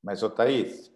Mas, ô Thaís,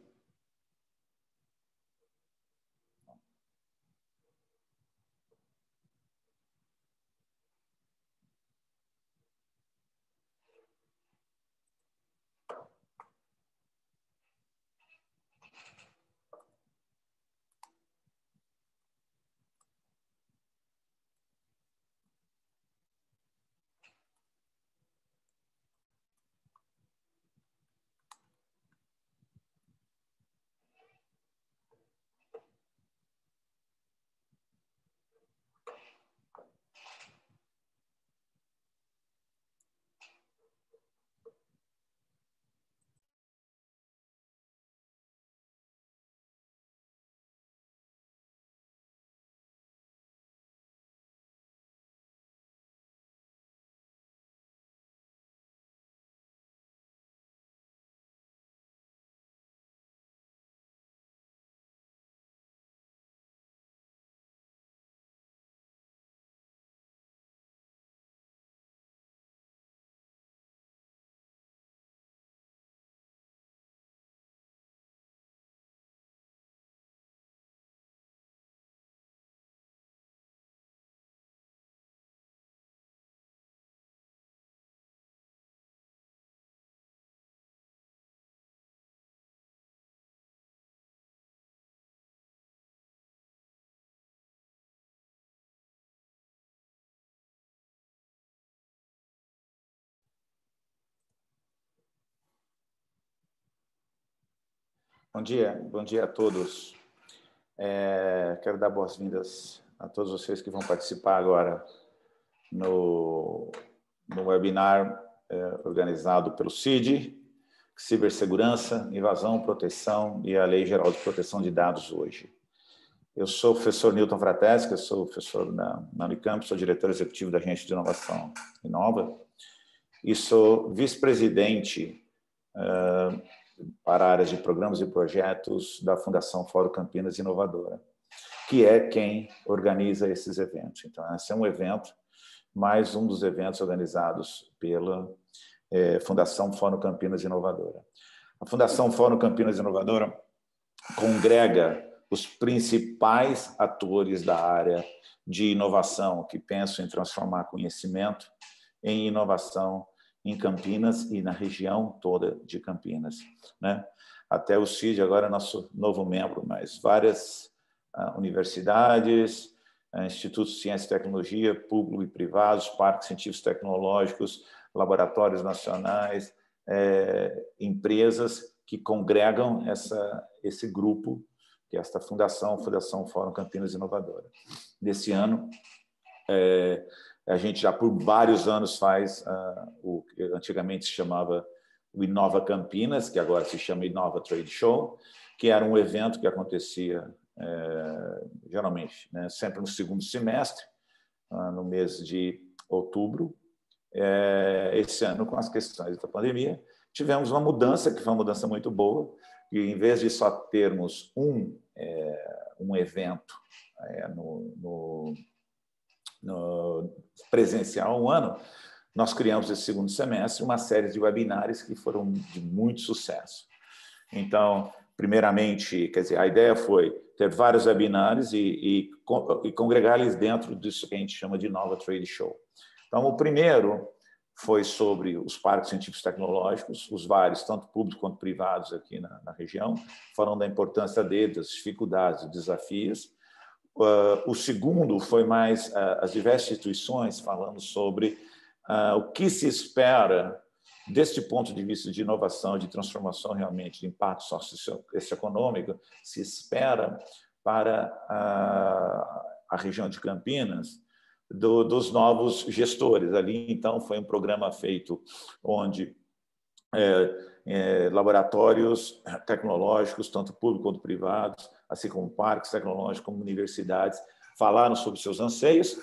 bom dia a todos. Quero dar boas-vindas a todos vocês que vão participar agora no webinar organizado pelo CID, Cibersegurança, Invasão, Proteção e a Lei Geral de Proteção de Dados hoje. Eu sou o professor Newton Frateschi, eu sou professor na Unicamp, sou diretor executivo da Agência de Inovação Inova e sou vice-presidente para áreas de programas e projetos da Fundação Fórum Campinas Inovadora, que é quem organiza esses eventos. Então, esse é um evento, mais um dos eventos organizados pela Fundação Fórum Campinas Inovadora. A Fundação Fórum Campinas Inovadora congrega os principais atores da área de inovação que pensam em transformar conhecimento em inovação em Campinas e na região toda de Campinas, né? Até o CID agora é nosso novo membro, mas várias universidades, institutos de ciência e tecnologia, público e privados, parques científicos e tecnológicos, laboratórios nacionais, empresas que congregam esse grupo, que é esta Fundação Fórum Campinas Inovadora. Nesse ano, a gente já por vários anos faz o que antigamente se chamava o Inova Campinas, que agora se chama Inova Trade Show, que era um evento que acontecia geralmente, né, sempre no segundo semestre, no mês de outubro. Esse ano, com as questões da pandemia, tivemos uma mudança, que foi uma mudança muito boa, e em vez de só termos um evento no presencial um ano, nós criamos esse segundo semestre uma série de webinários que foram de muito sucesso. Então, primeiramente, quer dizer, a ideia foi ter vários webinários e congregá-los dentro disso que a gente chama de Nova Trade Show. Então, o primeiro foi sobre os parques científicos e tecnológicos, os vários, tanto públicos quanto privados aqui na região, falando da importância deles, das dificuldades, dos desafios. O segundo foi mais as diversas instituições falando sobre o que se espera deste ponto de vista de inovação, de transformação realmente, de impacto socioeconômico, se espera para a região de Campinas dos novos gestores. Ali, então, foi um programa feito onde laboratórios tecnológicos, tanto públicos quanto privados, assim como parques tecnológicos, como universidades, falaram sobre seus anseios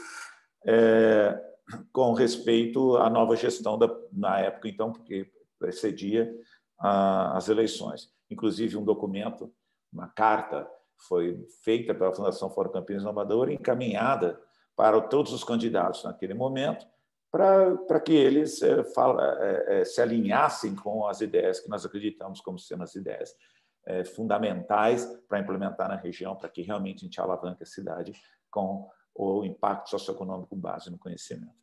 com respeito à nova gestão na época, então, porque precedia as eleições. Inclusive, um documento, uma carta, foi feita pela Fundação Fórum Campinas Inovadora e encaminhada para todos os candidatos naquele momento, para que eles se alinhassem com as ideias que nós acreditamos como sendo as ideias fundamentais para implementar na região, para que realmente a gente alavanque a cidade com o impacto socioeconômico base no conhecimento.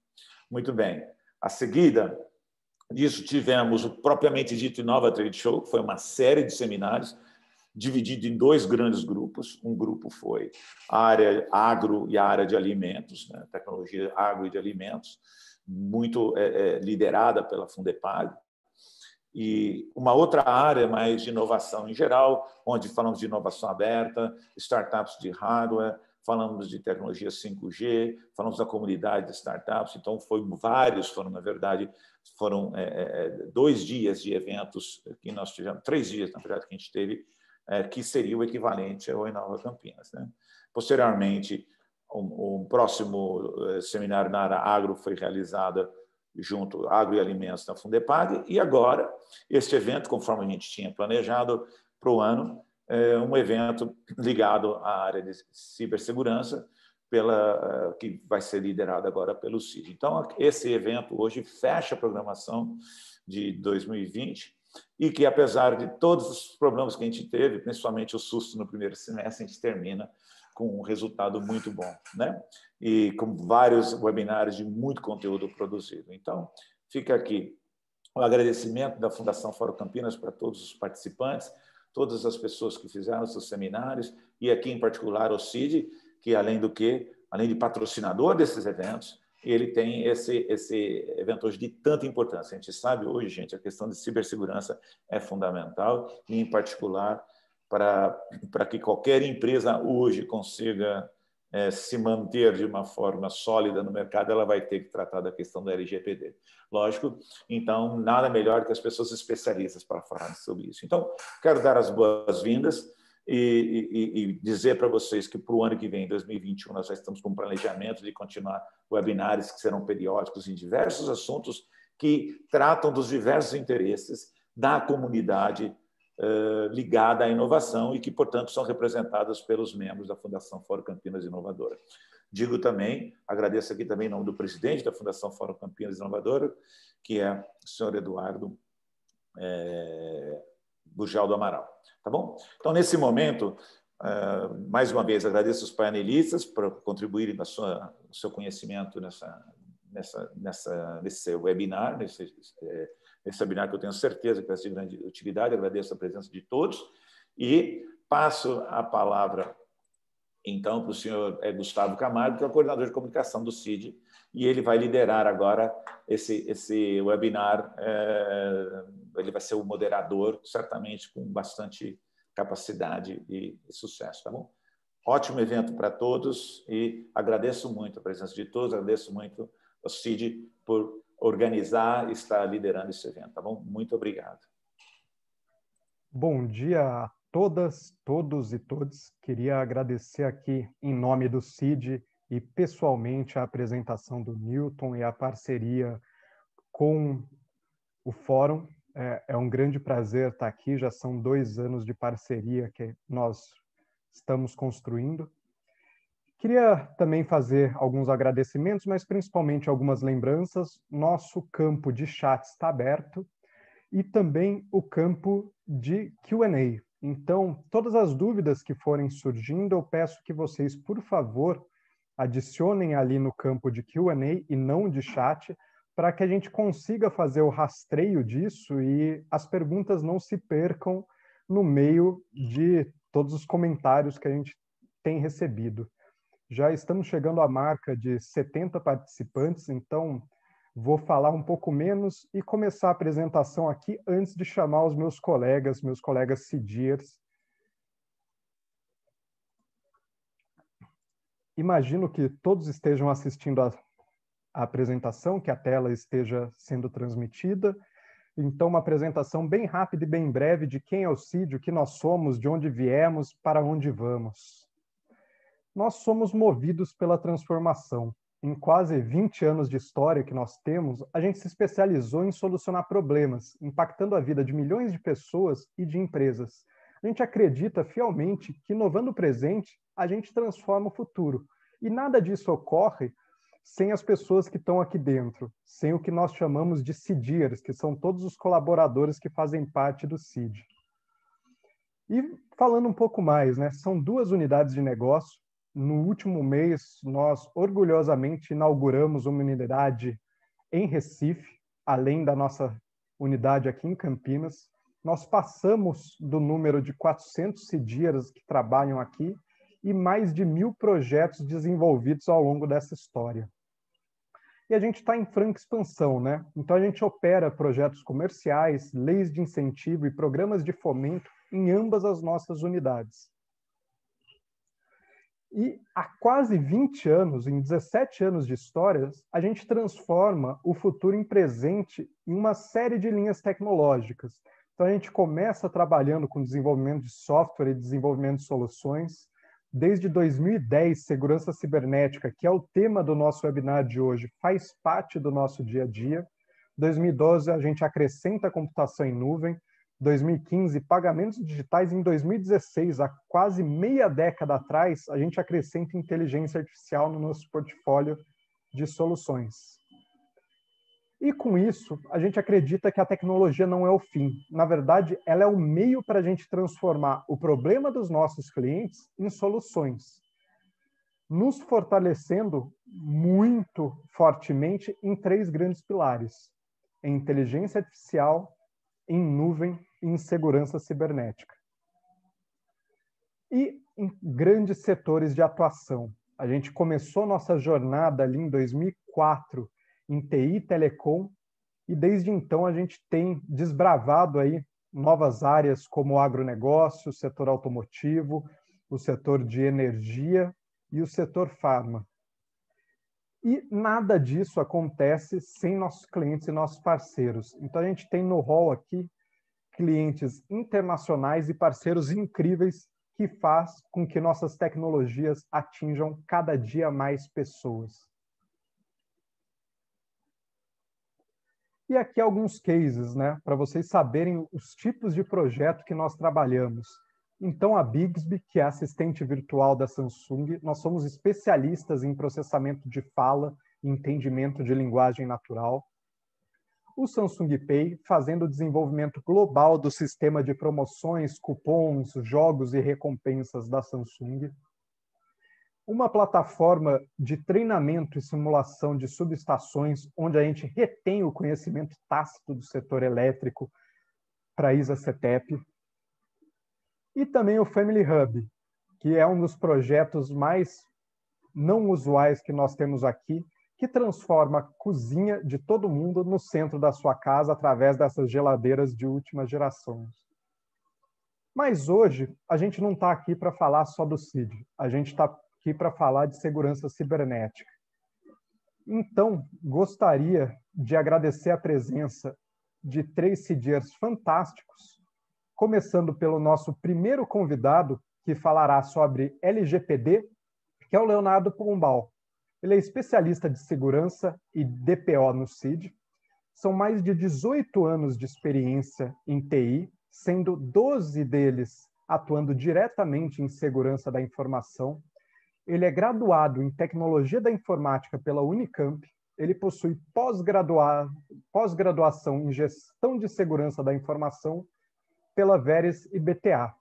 Muito bem. A seguida disso, tivemos o propriamente dito Inova Trade Show, que foi uma série de seminários dividido em 2 grandes grupos. Um grupo foi a área agro e a área de alimentos, né? Tecnologia agro e de alimentos, muito liderada pela Fundepag. E uma outra área mais de inovação em geral, onde falamos de inovação aberta, startups de hardware, falamos de tecnologia 5G, falamos da comunidade de startups. Então, na verdade, foram 2 dias de eventos que nós tivemos, 3 dias, na verdade, que a gente teve, que seria o equivalente ao Inova Campinas, né? Posteriormente, um próximo seminário na área agro foi realizado junto Agro e Alimentos na Fundepag, e agora, este evento, conforme a gente tinha planejado para o ano, um evento ligado à área de cibersegurança, que vai ser liderado agora pelo CID. Então, esse evento hoje fecha a programação de 2020 e que, apesar de todos os problemas que a gente teve, principalmente o susto no primeiro semestre, a gente termina com um resultado muito bom, né? E com vários webinários de muito conteúdo produzido. Então, fica aqui o agradecimento da Fundação Fórum Campinas para todos os participantes, todas as pessoas que fizeram seus seminários, e aqui, em particular, o CID, que, além de patrocinador desses eventos, ele tem esse evento hoje de tanta importância. A gente sabe hoje, gente, a questão de cibersegurança é fundamental, e, em particular, para que qualquer empresa hoje consiga se manter de uma forma sólida no mercado, ela vai ter que tratar da questão da LGPD. Lógico, então, nada melhor que as pessoas especialistas para falar sobre isso. Então, quero dar as boas-vindas e dizer para vocês que para o ano que vem, 2021, nós já estamos com um planejamento de continuar webinários que serão periódicos em diversos assuntos que tratam dos diversos interesses da comunidade ligada à inovação e que, portanto, são representadas pelos membros da Fundação Fórum Campinas Inovadora. Digo também, agradeço aqui também em nome do presidente da Fundação Fórum Campinas Inovadora, que é o senhor Eduardo Bujal do Amaral. Tá bom? Então, nesse momento, mais uma vez, agradeço os painelistas por contribuírem no seu conhecimento nesse webinar, nesse webinar que eu tenho certeza que vai ser de grande utilidade. Agradeço a presença de todos e passo a palavra, então, para o senhor Gustavo Camargo, que é o coordenador de comunicação do CID, e ele vai liderar agora esse webinar. Ele vai ser o moderador, certamente com bastante capacidade e sucesso, tá bom? Ótimo evento para todos e agradeço muito a presença de todos, agradeço muito ao CID por organizar e estar liderando esse evento, tá bom? Muito obrigado. Bom dia a todas, todos e todes. Queria agradecer aqui em nome do CID e pessoalmente a apresentação do Newton e a parceria com o Fórum. É um grande prazer estar aqui, já são 2 anos de parceria que nós estamos construindo. Queria também fazer alguns agradecimentos, mas principalmente algumas lembranças. Nosso campo de chat está aberto e também o campo de Q&A. Então, todas as dúvidas que forem surgindo, eu peço que vocês, por favor, adicionem ali no campo de Q&A e não de chat, para que a gente consiga fazer o rastreio disso e as perguntas não se percam no meio de todos os comentários que a gente tem recebido. Já estamos chegando à marca de 70 participantes, então vou falar um pouco menos e começar a apresentação aqui antes de chamar os meus colegas CIDiers. Imagino que todos estejam assistindo a apresentação, que a tela esteja sendo transmitida. Então, uma apresentação bem rápida e bem breve de quem é o CID, o que nós somos, de onde viemos, para onde vamos. Nós somos movidos pela transformação. Em quase 20 anos de história que nós temos, a gente se especializou em solucionar problemas, impactando a vida de milhões de pessoas e de empresas. A gente acredita fielmente que, inovando o presente, a gente transforma o futuro. E nada disso ocorre sem as pessoas que estão aqui dentro, sem o que nós chamamos de CIDiers, que são todos os colaboradores que fazem parte do CID. E falando um pouco mais, né, são 2 unidades de negócio. No último mês, nós orgulhosamente inauguramos uma unidade em Recife, além da nossa unidade aqui em Campinas. Nós passamos do número de 400 CIDiers que trabalham aqui e mais de 1.000 projetos desenvolvidos ao longo dessa história. E a gente está em franca expansão, né? Então a gente opera projetos comerciais, leis de incentivo e programas de fomento em ambas as nossas unidades. E há quase 20 anos, em 17 anos de histórias, a gente transforma o futuro em presente em uma série de linhas tecnológicas. Então a gente começa trabalhando com desenvolvimento de software e desenvolvimento de soluções. Desde 2010, segurança cibernética, que é o tema do nosso webinar de hoje, faz parte do nosso dia a dia. 2012, a gente acrescenta computação em nuvem. 2015, pagamentos digitais. Em 2016, há quase meia década atrás, a gente acrescenta inteligência artificial no nosso portfólio de soluções. E com isso, a gente acredita que a tecnologia não é o fim. Na verdade, ela é o meio para a gente transformar o problema dos nossos clientes em soluções, nos fortalecendo muito fortemente em 3 grandes pilares: em inteligência artificial, em nuvem e em segurança cibernética. E em grandes setores de atuação. A gente começou nossa jornada ali em 2004 em TI e Telecom, e desde então a gente tem desbravado aí novas áreas como o agronegócio, o setor automotivo, o setor de energia e o setor farma. E nada disso acontece sem nossos clientes e nossos parceiros. Então a gente tem no hall aqui clientes internacionais e parceiros incríveis que faz com que nossas tecnologias atinjam cada dia mais pessoas. E aqui alguns cases, né, para vocês saberem os tipos de projeto que nós trabalhamos. Então, a Bixby, que é a assistente virtual da Samsung, nós somos especialistas em processamento de fala e entendimento de linguagem natural. O Samsung Pay, fazendo o desenvolvimento global do sistema de promoções, cupons, jogos e recompensas da Samsung. Uma plataforma de treinamento e simulação de subestações, onde a gente retém o conhecimento tácito do setor elétrico para a ISA-CETEP. E também o Family Hub, que é um dos projetos mais não usuais que nós temos aqui, que transforma a cozinha de todo mundo no centro da sua casa através dessas geladeiras de última geração. Mas hoje, a gente não está aqui para falar só do CID, a gente está aqui para falar de segurança cibernética. Então, gostaria de agradecer a presença de 3 CIDiers fantásticos, começando pelo nosso primeiro convidado, que falará sobre LGPD, que é o Leonardo Pombal. Ele é especialista de segurança e DPO no CID. São mais de 18 anos de experiência em TI, sendo 12 deles atuando diretamente em segurança da informação. Ele é graduado em Tecnologia da Informática pela Unicamp. Ele possui pós-graduação em Gestão de Segurança da Informação pela Veres e BTA.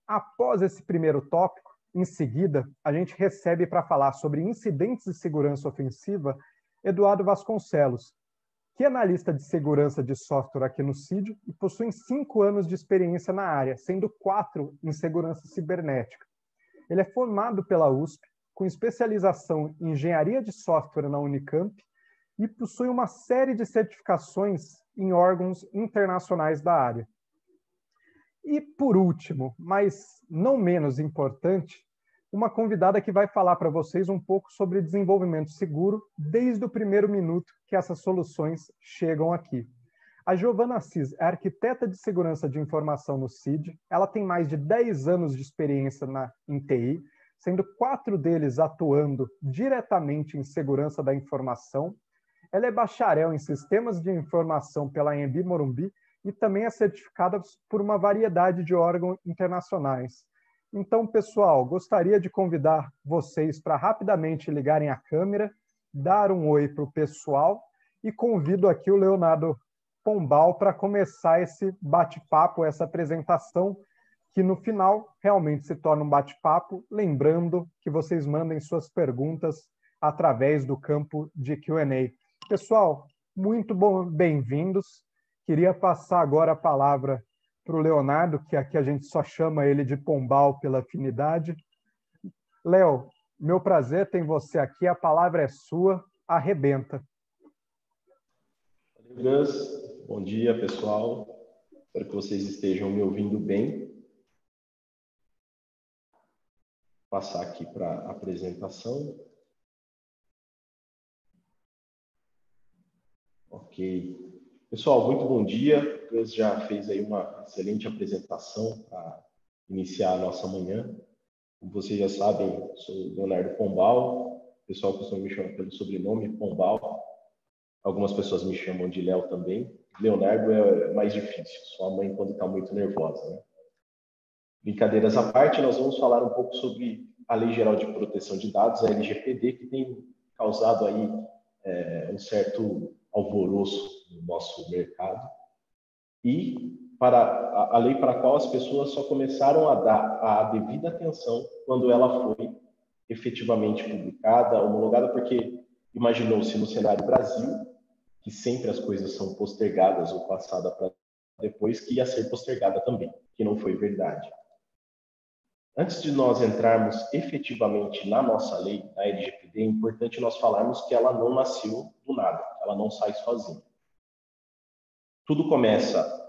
Após esse primeiro tópico, em seguida, a gente recebe para falar sobre incidentes de segurança ofensiva Eduardo Vasconcelos, que é analista de segurança de software aqui no CID e possui 5 anos de experiência na área, sendo 4 em segurança cibernética. Ele é formado pela USP, com especialização em engenharia de software na Unicamp e possui uma série de certificações em órgãos internacionais da área. E, por último, mas não menos importante, uma convidada que vai falar para vocês um pouco sobre desenvolvimento seguro desde o primeiro minuto que essas soluções chegam aqui. A Giovana Assis é arquiteta de segurança de informação no CID. Ela tem mais de 10 anos de experiência em TI, sendo 4 deles atuando diretamente em segurança da informação. Ela é bacharel em sistemas de informação pela Anhembi Morumbi e também é certificada por uma variedade de órgãos internacionais. Então, pessoal, gostaria de convidar vocês para rapidamente ligarem a câmera dar um oi para o pessoal e convido aqui o Leonardo Pombal para começar esse bate-papo, essa apresentação, que no final realmente se torna um bate-papo, lembrando que vocês mandem suas perguntas através do campo de Q&A. Pessoal, muito bem-vindos. Queria passar agora a palavra para o Leonardo, que aqui a gente só chama ele de Pombal pela afinidade. Léo, meu prazer tem você aqui, a palavra é sua, arrebenta. Valeu, Gus. Bom dia, pessoal. Espero que vocês estejam me ouvindo bem. Vou passar aqui para a apresentação. Ok. Pessoal, muito bom dia. O Gus já fez aí uma excelente apresentação para iniciar a nossa manhã. Como vocês já sabem, eu sou Leonardo Pombal. O pessoal costuma me chamar pelo sobrenome Pombal. Algumas pessoas me chamam de Léo também. Leonardo é mais difícil, sua mãe quando está muito nervosa, né? Brincadeiras à parte, nós vamos falar um pouco sobre a Lei Geral de Proteção de Dados, a LGPD, que tem causado aí um certo alvoroço no nosso mercado, e para a lei para a qual as pessoas só começaram a dar a devida atenção quando ela foi efetivamente publicada, homologada, porque imaginou-se no cenário Brasil, que sempre as coisas são postergadas ou passadas para depois, que ia ser postergada também, que não foi verdade. Antes de nós entrarmos efetivamente na nossa lei, na LGPD, é importante nós falarmos que ela não nasceu do nada, ela não sai sozinha. Tudo começa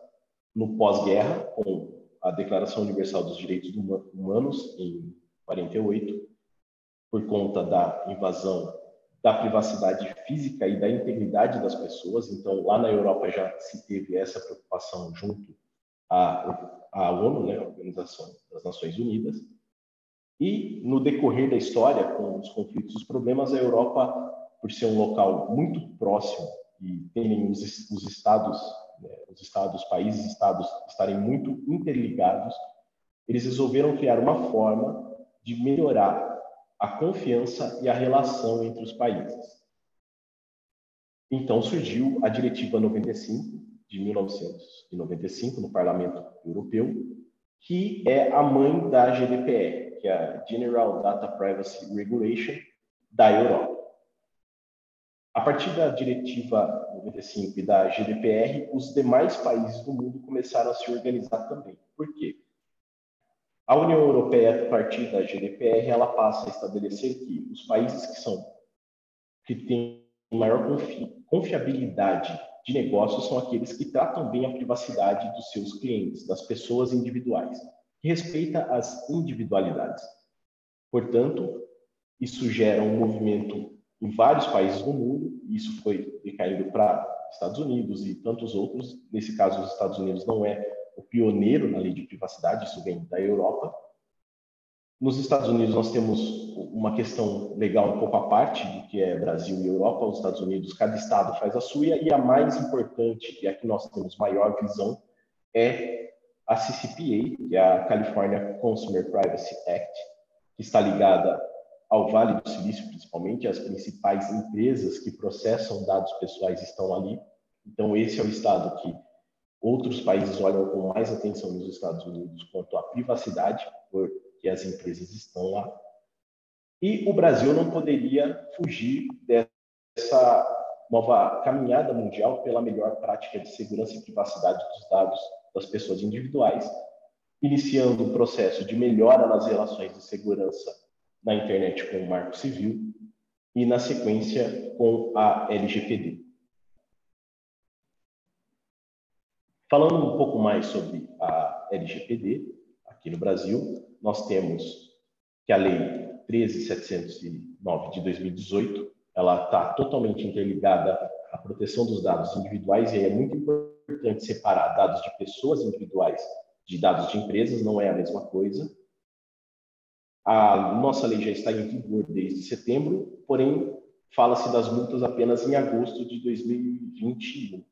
no pós-guerra, com a Declaração Universal dos Direitos Humanos, em 48, por conta da invasão da privacidade física e da integridade das pessoas. Então, lá na Europa já se teve essa preocupação junto à ONU, né, a Organização das Nações Unidas. E, no decorrer da história, com os conflitos e os problemas, a Europa, por ser um local muito próximo e terem os estados, né, países, estados estarem muito interligados, eles resolveram criar uma forma de melhorar a confiança e a relação entre os países. Então surgiu a Diretiva 95, de 1995, no Parlamento Europeu, que é a mãe da GDPR, que é a General Data Privacy Regulation da Europa. A partir da Diretiva 95 e da GDPR, os demais países do mundo começaram a se organizar também. Por quê? A União Europeia, a partir da GDPR, ela passa a estabelecer que os países que têm maior confiabilidade de negócios são aqueles que tratam bem a privacidade dos seus clientes, das pessoas individuais, que respeita as individualidades. Portanto, isso gera um movimento em vários países do mundo, e isso foi decaindo para Estados Unidos e tantos outros. Nesse caso, os Estados Unidos não é o pioneiro na lei de privacidade, isso vem da Europa. Nos Estados Unidos, nós temos uma questão legal um pouco à parte do que é Brasil e Europa. Os Estados Unidos, cada estado faz a sua, e a mais importante, e a que nós temos maior visão, é a CCPA, que é a California Consumer Privacy Act, que está ligada ao Vale do Silício, principalmente. As principais empresas que processam dados pessoais estão ali. Então, esse é o estado que outros países olham com mais atenção nos Estados Unidos quanto à privacidade, porque as empresas estão lá. E o Brasil não poderia fugir dessa nova caminhada mundial pela melhor prática de segurança e privacidade dos dados das pessoas individuais, iniciando um processo de melhora nas relações de segurança na internet com o Marco Civil e, na sequência, com a LGPD. Falando um pouco mais sobre a LGPD, aqui no Brasil, nós temos que a Lei 13.709 de 2018, ela está totalmente interligada à proteção dos dados individuais, e aí é muito importante separar dados de pessoas individuais de dados de empresas, não é a mesma coisa. A nossa lei já está em vigor desde setembro, porém, fala-se das multas apenas em agosto de 2021.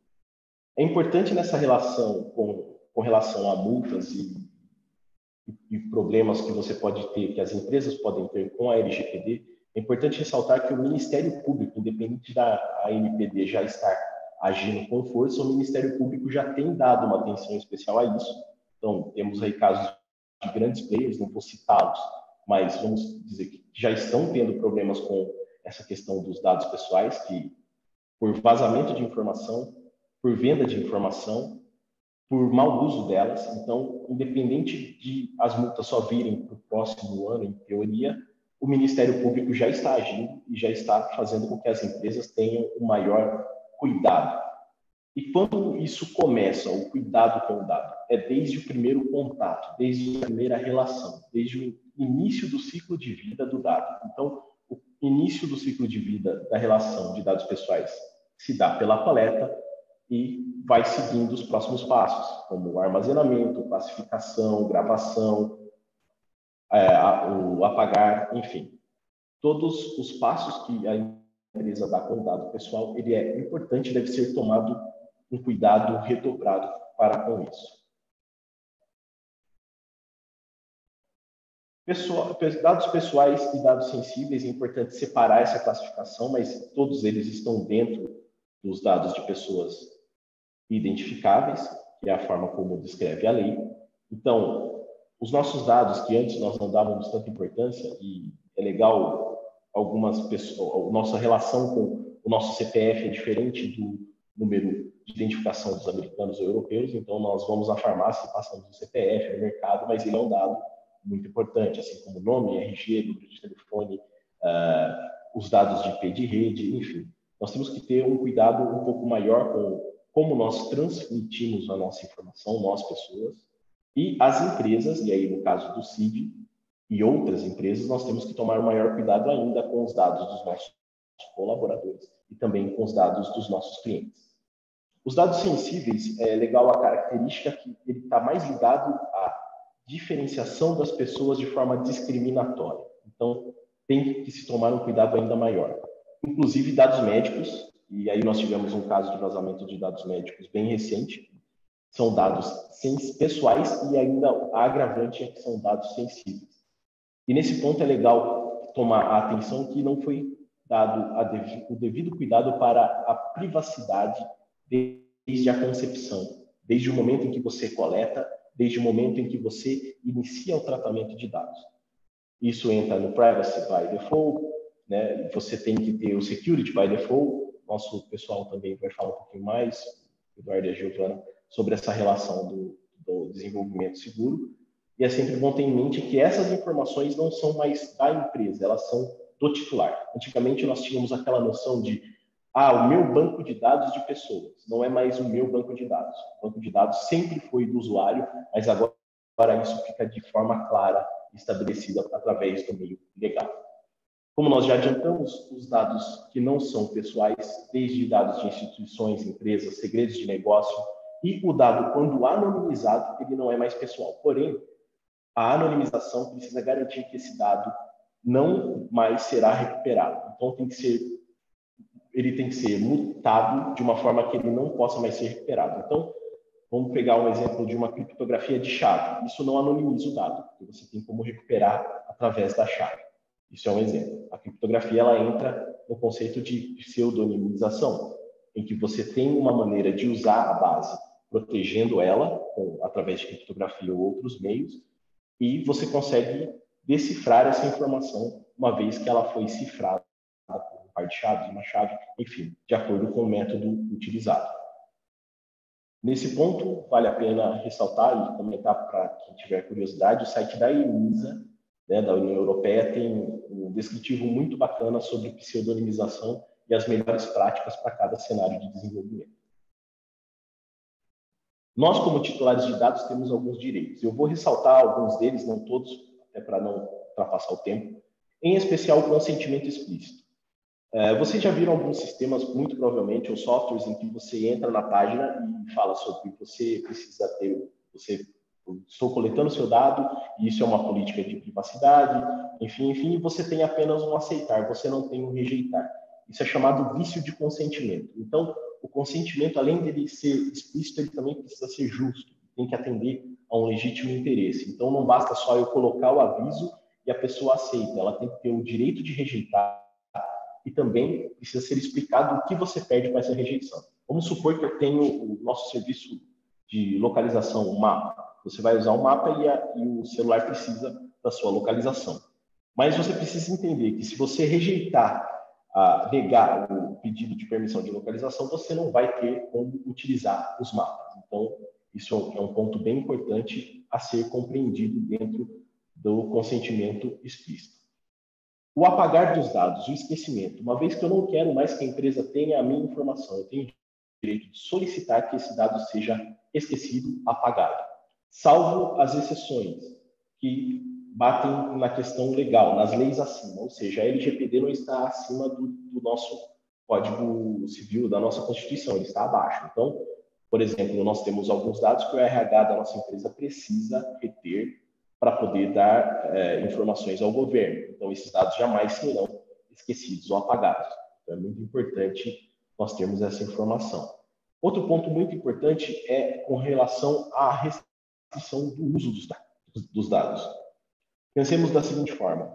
É importante nessa relação, com relação a multas e problemas que você pode ter, que as empresas podem ter com a LGPD, É importante ressaltar que o Ministério Público, independente da ANPD já estar agindo com força, o Ministério Público já tem dado uma atenção especial a isso. Então, temos aí casos de grandes players, não vou citá-los, mas vamos dizer que já estão tendo problemas com essa questão dos dados pessoais, que por vazamento de informação, por venda de informação, por mau uso delas. Então, independente de as multas só virem para o próximo ano, em teoria, o Ministério Público já está agindo e já está fazendo com que as empresas tenham um maior cuidado. E quando isso começa, o cuidado com o dado, é desde o primeiro contato, desde a primeira relação, desde o início do ciclo de vida do dado. Então, o início do ciclo de vida da relação de dados pessoais se dá pela coleta e vai seguindo os próximos passos, como armazenamento, classificação, gravação, o apagar, enfim. Todos os passos que a empresa dá com o dado pessoal, ele é importante, deve ser tomado um cuidado redobrado para com isso. Dados pessoais e dados sensíveis, é importante separar essa classificação, mas todos eles estão dentro dos dados de pessoas identificáveis, que é a forma como descreve a lei. Então, os nossos dados, que antes nós não dávamos tanta importância, e é legal algumas pessoas, a nossa relação com o nosso CPF é diferente do número de identificação dos americanos ou europeus, então nós vamos à farmácia e passamos o CPF no mercado, mas ele é um dado muito importante, assim como nome, RG, número de telefone, os dados de IP de rede, enfim. Nós temos que ter um cuidado um pouco maior com como nós transmitimos a nossa informação, nós pessoas, e as empresas, e aí no caso do CID e outras empresas, nós temos que tomar um maior cuidado ainda com os dados dos nossos colaboradores e também com os dados dos nossos clientes. Os dados sensíveis, é legal a característica que ele está mais ligado à diferenciação das pessoas de forma discriminatória. Então, tem que se tomar um cuidado ainda maior. Inclusive dados médicos, e aí nós tivemos um caso de vazamento de dados médicos bem recente, são dados pessoais e ainda a agravante é que são dados sensíveis. E nesse ponto é legal tomar a atenção que não foi dado o devido cuidado para a privacidade desde a concepção, desde o momento em que você coleta, desde o momento em que você inicia o tratamento de dados. Isso entra no Privacy by Default, né? Você tem que ter o Security by Default. Nosso pessoal também vai falar um pouquinho mais, Eduardo e a Giovana, sobre essa relação do desenvolvimento seguro. E é sempre bom ter em mente que essas informações não são mais da empresa, elas são do titular. Antigamente nós tínhamos aquela noção de o meu banco de dados de pessoas, não é mais o meu banco de dados. O banco de dados sempre foi do usuário, mas agora isso fica de forma clara, estabelecida através do meio legal. Como nós já adiantamos, os dados que não são pessoais, desde dados de instituições, empresas, segredos de negócio, e o dado, quando anonimizado, ele não é mais pessoal. Porém, a anonimização precisa garantir que esse dado não mais será recuperado. Então, ele tem que ser mutado de uma forma que ele não possa mais ser recuperado. Então, vamos pegar um exemplo de uma criptografia de chave. Isso não anonimiza o dado, porque você tem como recuperar através da chave. Isso é um exemplo. A criptografia ela entra no conceito de pseudonimização, em que você tem uma maneira de usar a base, protegendo ela através de criptografia ou outros meios, e você consegue decifrar essa informação uma vez que ela foi cifrada por um par de chaves, uma chave, enfim, de acordo com o método utilizado. Nesse ponto, vale a pena ressaltar e comentar para quem tiver curiosidade, o site da ENISA, né, da União Europeia, tem um descritivo muito bacana sobre pseudonimização e as melhores práticas para cada cenário de desenvolvimento. Nós, como titulares de dados, temos alguns direitos. Eu vou ressaltar alguns deles, não todos, até para não ultrapassar o tempo, em especial o consentimento explícito. Vocês já viram alguns sistemas, muito provavelmente, ou softwares em que você entra na página e fala sobre você precisa ter, estou coletando seu dado, e isso é uma política de privacidade, enfim, e você tem apenas um aceitar, você não tem um rejeitar. Isso é chamado vício de consentimento. Então, o consentimento, além dele ser explícito, ele também precisa ser justo, tem que atender a um legítimo interesse. Então, não basta só eu colocar o aviso e a pessoa aceita. Ela tem que ter o direito de rejeitar e também precisa ser explicado o que você perde com essa rejeição. Vamos supor que eu tenho o nosso serviço de localização, o mapa. Você vai usar o mapa e o celular precisa da sua localização. Mas você precisa entender que se você rejeitar, negar o pedido de permissão de localização, você não vai ter como utilizar os mapas. Então, isso é um ponto bem importante a ser compreendido dentro do consentimento explícito. O apagar dos dados, o esquecimento. Uma vez que eu não quero mais que a empresa tenha a minha informação, eu tenho o direito de solicitar que esse dado seja esquecido, apagado. Salvo as exceções que batem na questão legal, nas leis acima, ou seja, a LGPD não está acima do nosso Código Civil, da nossa Constituição, ele está abaixo. Então, por exemplo, nós temos alguns dados que o RH da nossa empresa precisa reter para poder dar informações ao governo. Então, esses dados jamais serão esquecidos ou apagados. Então, é muito importante nós termos essa informação. Outro ponto muito importante é com relação à restrição do uso dos dados. Pensemos da seguinte forma: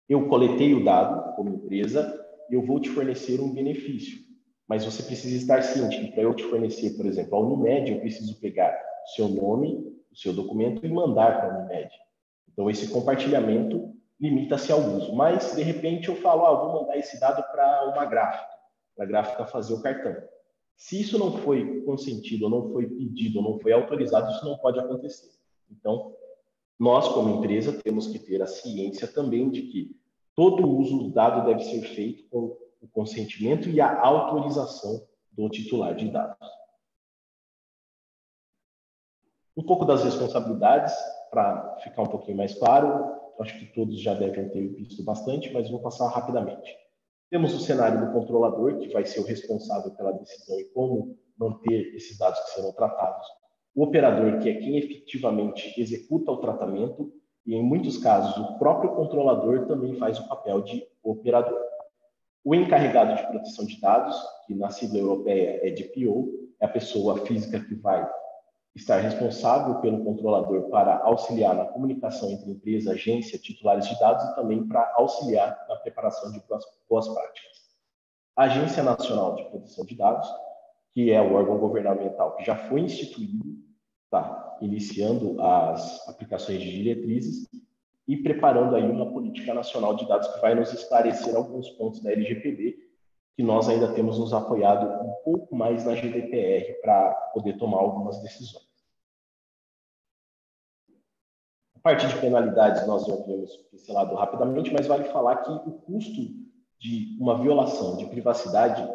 eu coletei o dado como empresa e eu vou te fornecer um benefício, mas você precisa estar ciente que para eu te fornecer, por exemplo, a Unimed, eu preciso pegar o seu nome, o seu documento e mandar para a Unimed. Então, esse compartilhamento limita-se ao uso. Mas, de repente, eu falo, vou mandar esse dado para uma gráfica, para a gráfica fazer o cartão. Se isso não foi consentido, não foi pedido, não foi autorizado, isso não pode acontecer. Então, nós, como empresa, temos que ter a ciência também de que todo o uso do dado deve ser feito com o consentimento e a autorização do titular de dados. Um pouco das responsabilidades, para ficar um pouquinho mais claro, acho que todos já devem ter visto bastante, mas vou passar rapidamente. Temos o cenário do controlador, que vai ser o responsável pela decisão e como manter esses dados que serão tratados. O operador, que é quem efetivamente executa o tratamento, e em muitos casos o próprio controlador também faz o papel de operador. O encarregado de proteção de dados, que na sigla europeia é DPO, é a pessoa física que vai estar responsável pelo controlador para auxiliar na comunicação entre empresa, agência, titulares de dados e também para auxiliar na preparação de boas práticas. A Agência Nacional de Proteção de Dados, que é o órgão governamental que já foi instituído, está iniciando as aplicações de diretrizes e preparando aí uma política nacional de dados que vai nos esclarecer alguns pontos da LGPD, que nós ainda temos nos apoiado um pouco mais na GDPR para poder tomar algumas decisões. A parte de penalidades nós já vimos pincelado rapidamente, mas vale falar que o custo de uma violação de privacidade,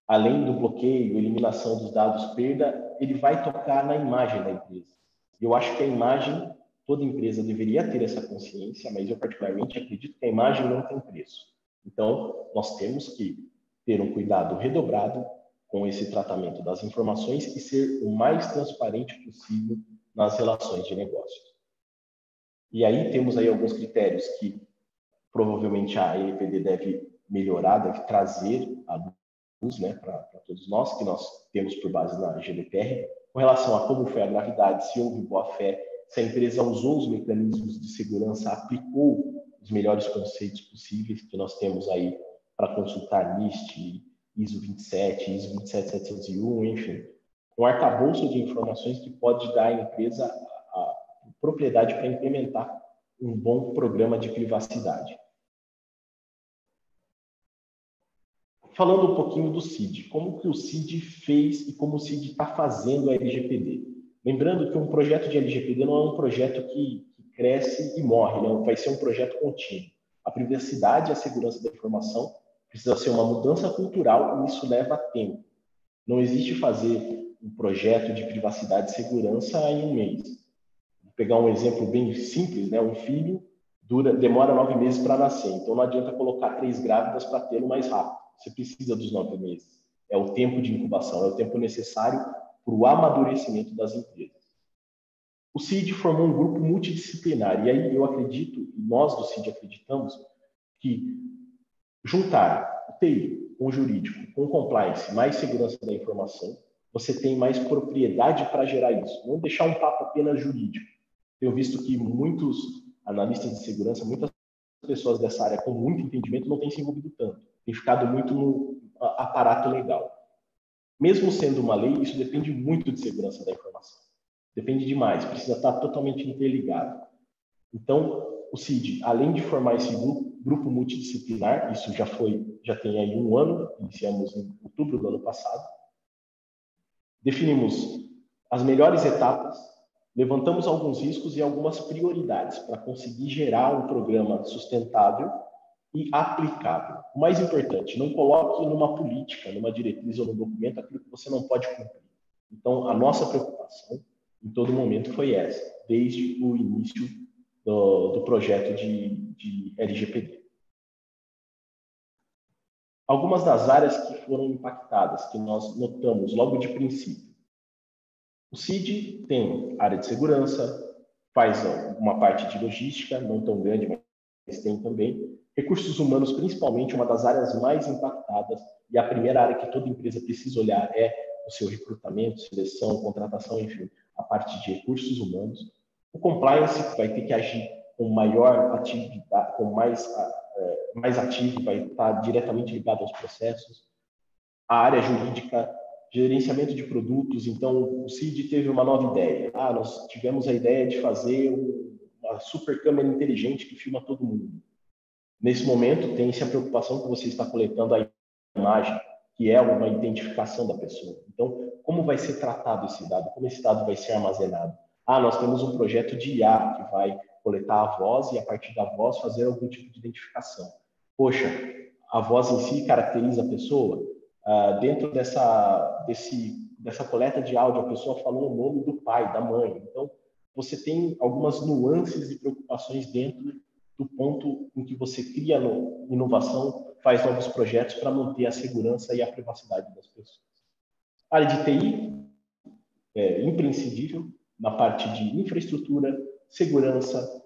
além do bloqueio, eliminação dos dados, perda, ele vai tocar na imagem da empresa. Eu acho que a imagem, toda empresa deveria ter essa consciência, mas eu particularmente acredito que a imagem não tem preço. Então, nós temos que ter um cuidado redobrado com esse tratamento das informações e ser o mais transparente possível nas relações de negócios. E aí temos aí alguns critérios que provavelmente a LGPD deve melhorar, deve trazer à luz, né, para todos nós, que nós temos por base na GDPR, com relação a como foi a gravidade, se houve boa-fé, se a empresa usou os mecanismos de segurança, aplicou os melhores conceitos possíveis que nós temos aí para consultar NIST, ISO 27, ISO 27701, enfim, um arcabouço de informações que pode dar à empresa a propriedade para implementar um bom programa de privacidade. Falando um pouquinho do CID, como que o CID fez e como o CID está fazendo a LGPD. Lembrando que um projeto de LGPD não é um projeto que cresce e morre, não, vai ser um projeto contínuo. A privacidade e a segurança da informação precisa ser uma mudança cultural e isso leva tempo. Não existe fazer um projeto de privacidade e segurança em um mês. Vou pegar um exemplo bem simples, né? Um filho demora 9 meses para nascer, então não adianta colocar 3 grávidas para tê-lo mais rápido. Você precisa dos 9 meses. É o tempo de incubação, é o tempo necessário para o amadurecimento das empresas. O CID formou um grupo multidisciplinar, e aí eu acredito, e nós do CID acreditamos, que juntar o TI com o jurídico, com o compliance, mais segurança da informação, você tem mais propriedade para gerar isso. Não deixar um papo apenas jurídico. Tenho visto que muitos analistas de segurança, muitas pessoas dessa área com muito entendimento não têm se envolvido tanto, tem ficado muito no aparato legal. Mesmo sendo uma lei, isso depende muito de segurança da informação. Depende demais, precisa estar totalmente interligado. Então, o CID, além de formar esse grupo multidisciplinar, isso já tem aí 1 ano, iniciamos em outubro do ano passado, definimos as melhores etapas, levantamos alguns riscos e algumas prioridades para conseguir gerar um programa sustentável e aplicável. O mais importante, não coloque numa política, numa diretriz ou num documento aquilo que você não pode cumprir. Então, a nossa preocupação em todo momento foi essa, desde o início do projeto de LGPD. Algumas das áreas que foram impactadas, que nós notamos logo de princípio. O CID tem área de segurança, faz uma parte de logística, não tão grande, mas tem também. Recursos humanos, principalmente, uma das áreas mais impactadas, e a primeira área que toda empresa precisa olhar é o seu recrutamento, seleção, contratação, enfim, a parte de recursos humanos. O compliance vai ter que agir com maior atividade, com mais ativo, vai estar diretamente ligado aos processos. A área jurídica, gerenciamento de produtos. Então, o CID teve uma nova ideia. Nós tivemos a ideia de fazer uma super câmera inteligente que filma todo mundo. Nesse momento, tem-se a preocupação que você está coletando a imagem, que é uma identificação da pessoa. Então, como vai ser tratado esse dado? Como esse dado vai ser armazenado? Nós temos um projeto de IA que vai coletar a voz e, a partir da voz, fazer algum tipo de identificação. Poxa, a voz em si caracteriza a pessoa? Dentro dessa coleta de áudio, a pessoa falou o nome do pai, da mãe. Então, você tem algumas nuances e preocupações dentro do ponto em que você cria inovação, faz novos projetos para manter a segurança e a privacidade das pessoas. A área de TI é imprescindível na parte de infraestrutura, segurança,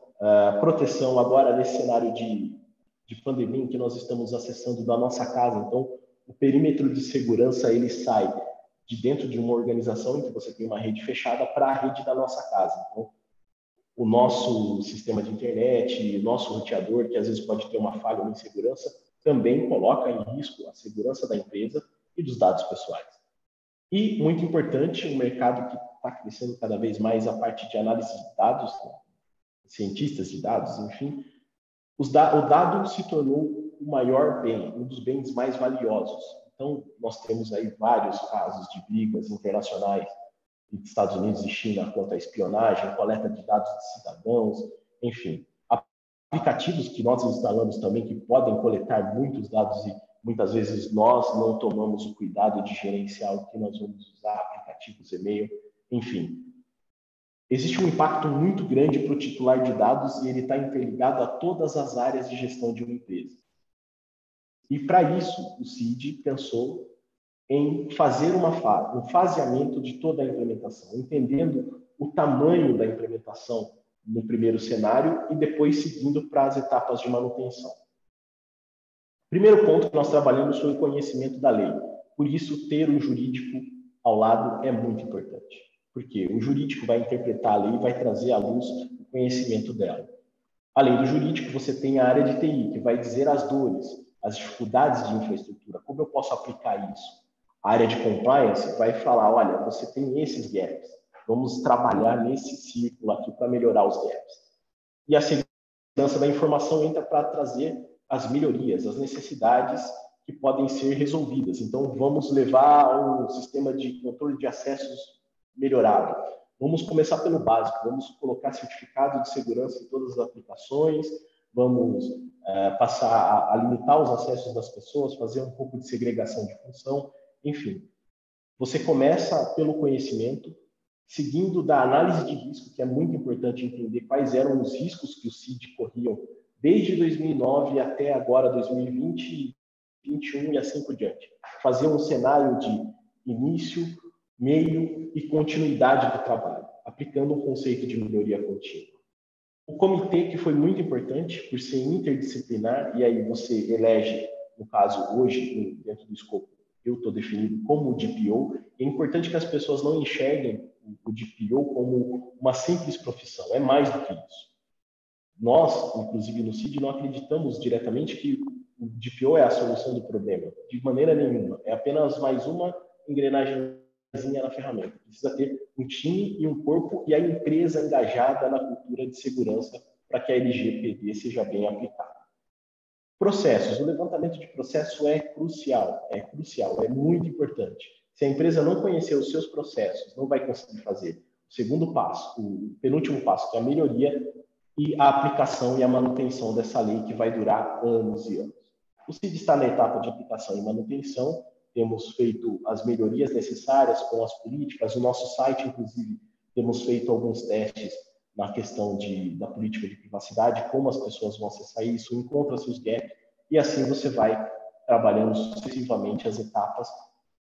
proteção. Agora, nesse cenário de pandemia em que nós estamos acessando da nossa casa, então, o perímetro de segurança ele sai de dentro de uma organização em que você tem uma rede fechada para a rede da nossa casa. Então, o nosso sistema de internet, nosso roteador, que às vezes pode ter uma falha ou uma insegurança, também coloca em risco a segurança da empresa e dos dados pessoais. E, muito importante, um mercado que está crescendo cada vez mais a parte de análise de dados, cientistas de dados, enfim, o dado se tornou o maior bem, um dos bens mais valiosos. Então, nós temos aí vários casos de brigas internacionais de Estados Unidos e China quanto à espionagem, coleta de dados de cidadãos, enfim. Aplicativos que nós instalamos também que podem coletar muitos dados e muitas vezes nós não tomamos o cuidado de gerenciar o que nós vamos usar, aplicativos, e-mail, enfim. Existe um impacto muito grande para o titular de dados e ele está interligado a todas as áreas de gestão de uma empresa. E para isso, o CID pensou em fazer um faseamento de toda a implementação, entendendo o tamanho da implementação no primeiro cenário e depois seguindo para as etapas de manutenção. Primeiro ponto que nós trabalhamos foi o conhecimento da lei. Por isso, ter um jurídico ao lado é muito importante. Porque o jurídico vai interpretar a lei e vai trazer à luz o conhecimento dela. Além do jurídico, você tem a área de TI, que vai dizer as dores, as dificuldades de infraestrutura, como eu posso aplicar isso. A área de compliance vai falar, olha, você tem esses gaps, vamos trabalhar nesse círculo aqui para melhorar os gaps. E a segurança da informação entra para trazer as melhorias, as necessidades que podem ser resolvidas. Então, vamos levar um sistema de controle de acessos melhorado. Vamos começar pelo básico, vamos colocar certificado de segurança em todas as aplicações, vamos passar a limitar os acessos das pessoas, fazer um pouco de segregação de função, enfim. Você começa pelo conhecimento, seguindo da análise de risco, que é muito importante entender quais eram os riscos que o CID corriam desde 2009 até agora, 2020, 2021 e assim por diante. Fazer um cenário de início, meio e continuidade do trabalho, aplicando um conceito de melhoria contínua. O comitê, que foi muito importante por ser interdisciplinar, e aí você elege, no caso, hoje, dentro do escopo, eu estou definido como o DPO, é importante que as pessoas não enxerguem o DPO como uma simples profissão, é mais do que isso. Nós, inclusive no CID, não acreditamos diretamente que o DPO é a solução do problema, de maneira nenhuma. É apenas mais uma engrenagemzinha na ferramenta. Precisa ter um time e um corpo e a empresa engajada na cultura de segurança para que a LGPD seja bem aplicada. Processos. O levantamento de processo é crucial, é muito importante. Se a empresa não conhecer os seus processos, não vai conseguir fazer o segundo passo, o penúltimo passo, que é a melhoria e a aplicação e a manutenção dessa lei, que vai durar anos e anos. O CID está na etapa de aplicação e manutenção, temos feito as melhorias necessárias com as políticas, o nosso site, inclusive, temos feito alguns testes na questão da política de privacidade, como as pessoas vão acessar isso, encontra seus gaps, e assim você vai trabalhando sucessivamente as etapas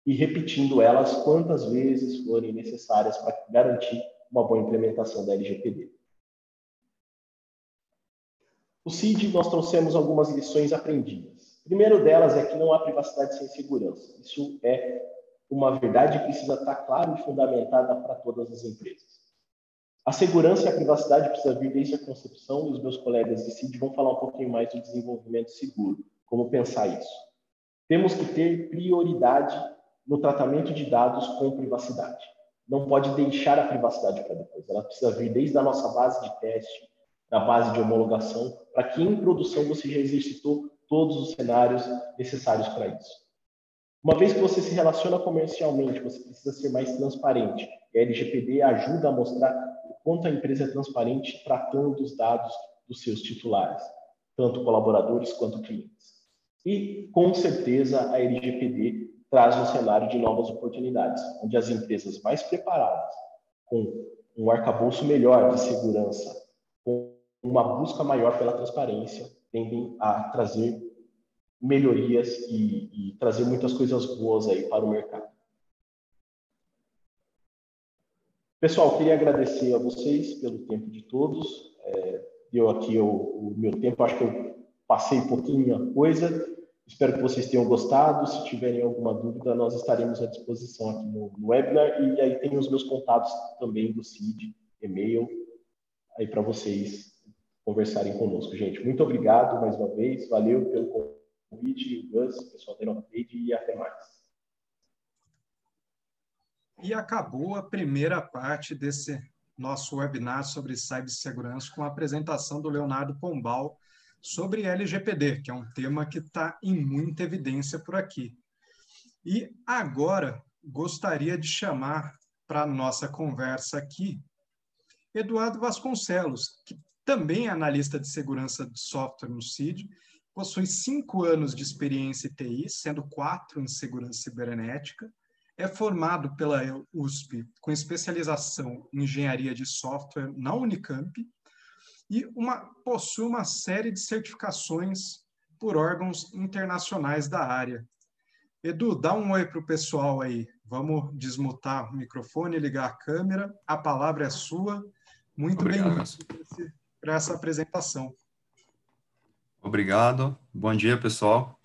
e repetindo elas quantas vezes forem necessárias para garantir uma boa implementação da LGPD. O CID, nós trouxemos algumas lições aprendidas. A primeira delas é que não há privacidade sem segurança. Isso é uma verdade que precisa estar claro e fundamentada para todas as empresas. A segurança e a privacidade precisa vir desde a concepção, e os meus colegas de CID vão falar um pouquinho mais do desenvolvimento seguro, como pensar isso. Temos que ter prioridade no tratamento de dados com privacidade. Não pode deixar a privacidade para depois. Ela precisa vir desde a nossa base de teste, na base de homologação, para que em produção você já exercitou todos os cenários necessários para isso. Uma vez que você se relaciona comercialmente, você precisa ser mais transparente. E a LGPD ajuda a mostrar o quanto a empresa é transparente tratando os dados dos seus titulares, tanto colaboradores quanto clientes. E, com certeza, a LGPD traz um cenário de novas oportunidades, onde as empresas mais preparadas, com um arcabouço melhor de segurança, com uma busca maior pela transparência, tendem a trazer melhorias e trazer muitas coisas boas aí para o mercado. Pessoal, queria agradecer a vocês pelo tempo de todos. Deu aqui o meu tempo, acho que eu passei um pouquinho a coisa. Espero que vocês tenham gostado. Se tiverem alguma dúvida, nós estaremos à disposição aqui no webinar. E aí tem os meus contatos também do CID, e-mail, aí para vocês conversarem conosco, gente. Muito obrigado mais uma vez. Valeu pelo convite, Gus, pessoal da InnovaTrade, e até mais. E acabou a primeira parte desse nosso webinar sobre cibersegurança com a apresentação do Leonardo Pombal sobre LGPD, que é um tema que está em muita evidência por aqui. E agora gostaria de chamar para a nossa conversa aqui Eduardo Vasconcelos, que também é analista de segurança de software no CID, possui 5 anos de experiência em TI, sendo 4 em segurança cibernética, é formado pela USP com especialização em engenharia de software na Unicamp e possui uma série de certificações por órgãos internacionais da área. Edu, dá um oi para o pessoal aí. Vamos desmutar o microfone, ligar a câmera. A palavra é sua. Muito bem-vindo para essa apresentação. Obrigado. Bom dia, pessoal.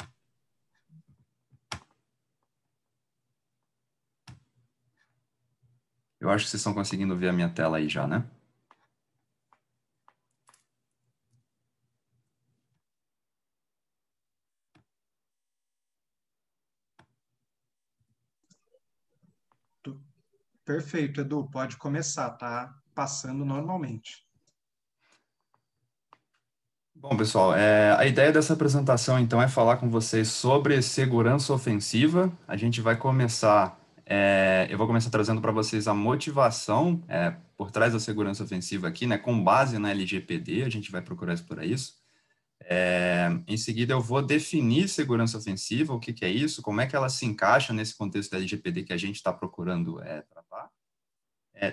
Eu acho que vocês estão conseguindo ver a minha tela aí já, né? Perfeito, Edu. Pode começar, tá passando normalmente. Bom, pessoal, a ideia dessa apresentação, então, é falar com vocês sobre segurança ofensiva. A gente vai começar, eu vou começar trazendo para vocês a motivação por trás da segurança ofensiva aqui, né, com base na LGPD, a gente vai procurar explorar isso. Em seguida, eu vou definir segurança ofensiva, o que é isso, como é que ela se encaixa nesse contexto da LGPD que a gente está procurando tratar.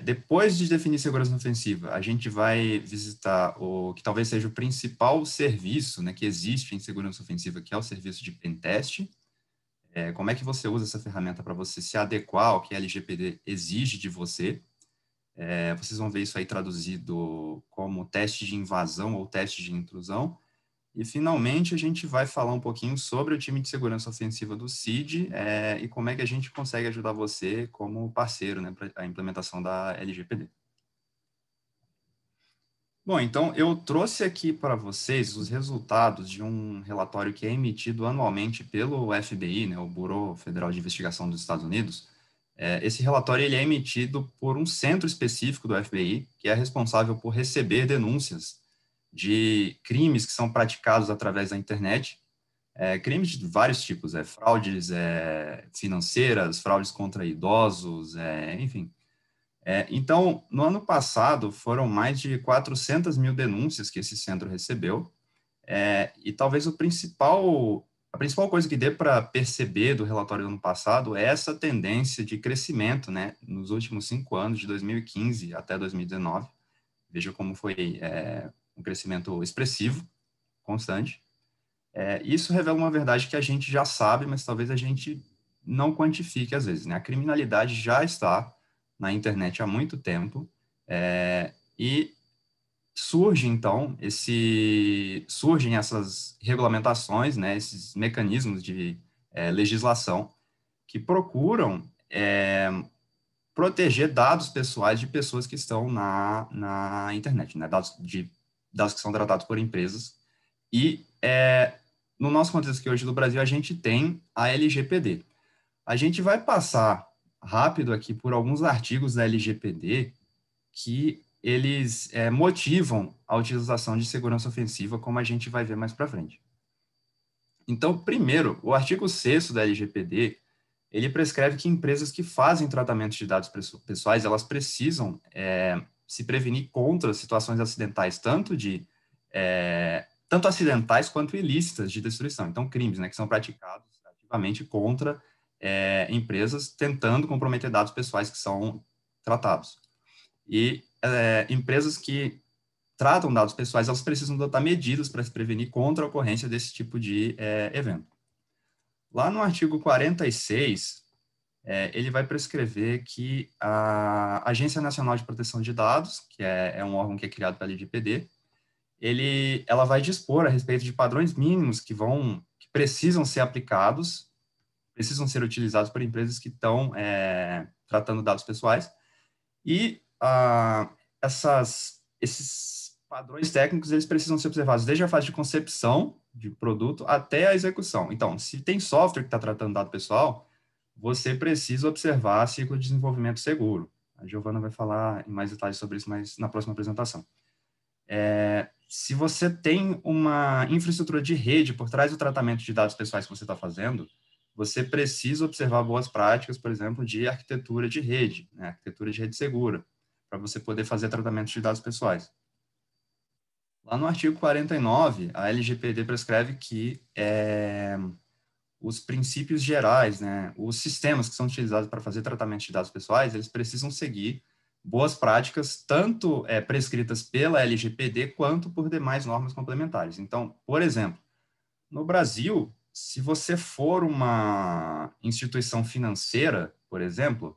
Depois de definir segurança ofensiva, a gente vai visitar o que talvez seja o principal serviço, né, que existe em segurança ofensiva, que é o serviço de pentest. Como é que você usa essa ferramenta para você se adequar ao que a LGPD exige de você. Vocês vão ver isso aí traduzido como teste de invasão ou teste de intrusão. E, finalmente, a gente vai falar um pouquinho sobre o time de segurança ofensiva do CID e como é que a gente consegue ajudar você como parceiro, né, para a implementação da LGPD. Bom, então eu trouxe aqui para vocês os resultados de um relatório que é emitido anualmente pelo FBI, né, o Bureau Federal de Investigação dos Estados Unidos. Esse relatório ele é emitido por um centro específico do FBI, que é responsável por receber denúncias de crimes que são praticados através da internet, crimes de vários tipos, fraudes financeiras, fraudes contra idosos, enfim. Então, no ano passado, foram mais de 400 mil denúncias que esse centro recebeu, e talvez a principal coisa que dê para perceber do relatório do ano passado é essa tendência de crescimento, né, nos últimos 5 anos, de 2015 até 2019. Veja como foi um crescimento expressivo, constante. Isso revela uma verdade que a gente já sabe, mas talvez a gente não quantifique às vezes, né? A criminalidade já está na internet há muito tempo, e surgem essas regulamentações, né, esses mecanismos de legislação que procuram proteger dados pessoais de pessoas que estão na internet, né, dados que são tratados por empresas. E no nosso contexto aqui hoje do Brasil, a gente tem a LGPD. A gente vai passar rápido aqui por alguns artigos da LGPD que eles motivam a utilização de segurança ofensiva, como a gente vai ver mais para frente. Então, primeiro, o artigo 6º da LGPD, ele prescreve que empresas que fazem tratamento de dados pessoais, elas precisam se prevenir contra situações acidentais, tanto acidentais quanto ilícitas de destruição. Então, crimes, né, que são praticados ativamente contra empresas tentando comprometer dados pessoais que são tratados. E empresas que tratam dados pessoais, elas precisam adotar medidas para se prevenir contra a ocorrência desse tipo de evento. Lá no artigo 46, ele vai prescrever que a Agência Nacional de Proteção de Dados, que é um órgão que é criado pela LGPD, ela vai dispor a respeito de padrões mínimos que precisam ser aplicados, precisam ser utilizados por empresas que estão tratando dados pessoais, e esses padrões técnicos, eles precisam ser observados desde a fase de concepção de produto até a execução. Então, se tem software que está tratando dado pessoal, você precisa observar ciclo de desenvolvimento seguro. A Giovana vai falar em mais detalhes sobre isso na próxima apresentação. Se você tem uma infraestrutura de rede por trás do tratamento de dados pessoais que você está fazendo, você precisa observar boas práticas, por exemplo, de arquitetura de rede, né, arquitetura de rede segura, para você poder fazer tratamento de dados pessoais. Lá no artigo 49, a LGPD prescreve que os princípios gerais, né, os sistemas que são utilizados para fazer tratamento de dados pessoais, eles precisam seguir boas práticas, tanto prescritas pela LGPD, quanto por demais normas complementares. Então, por exemplo, no Brasil, se você for uma instituição financeira, por exemplo,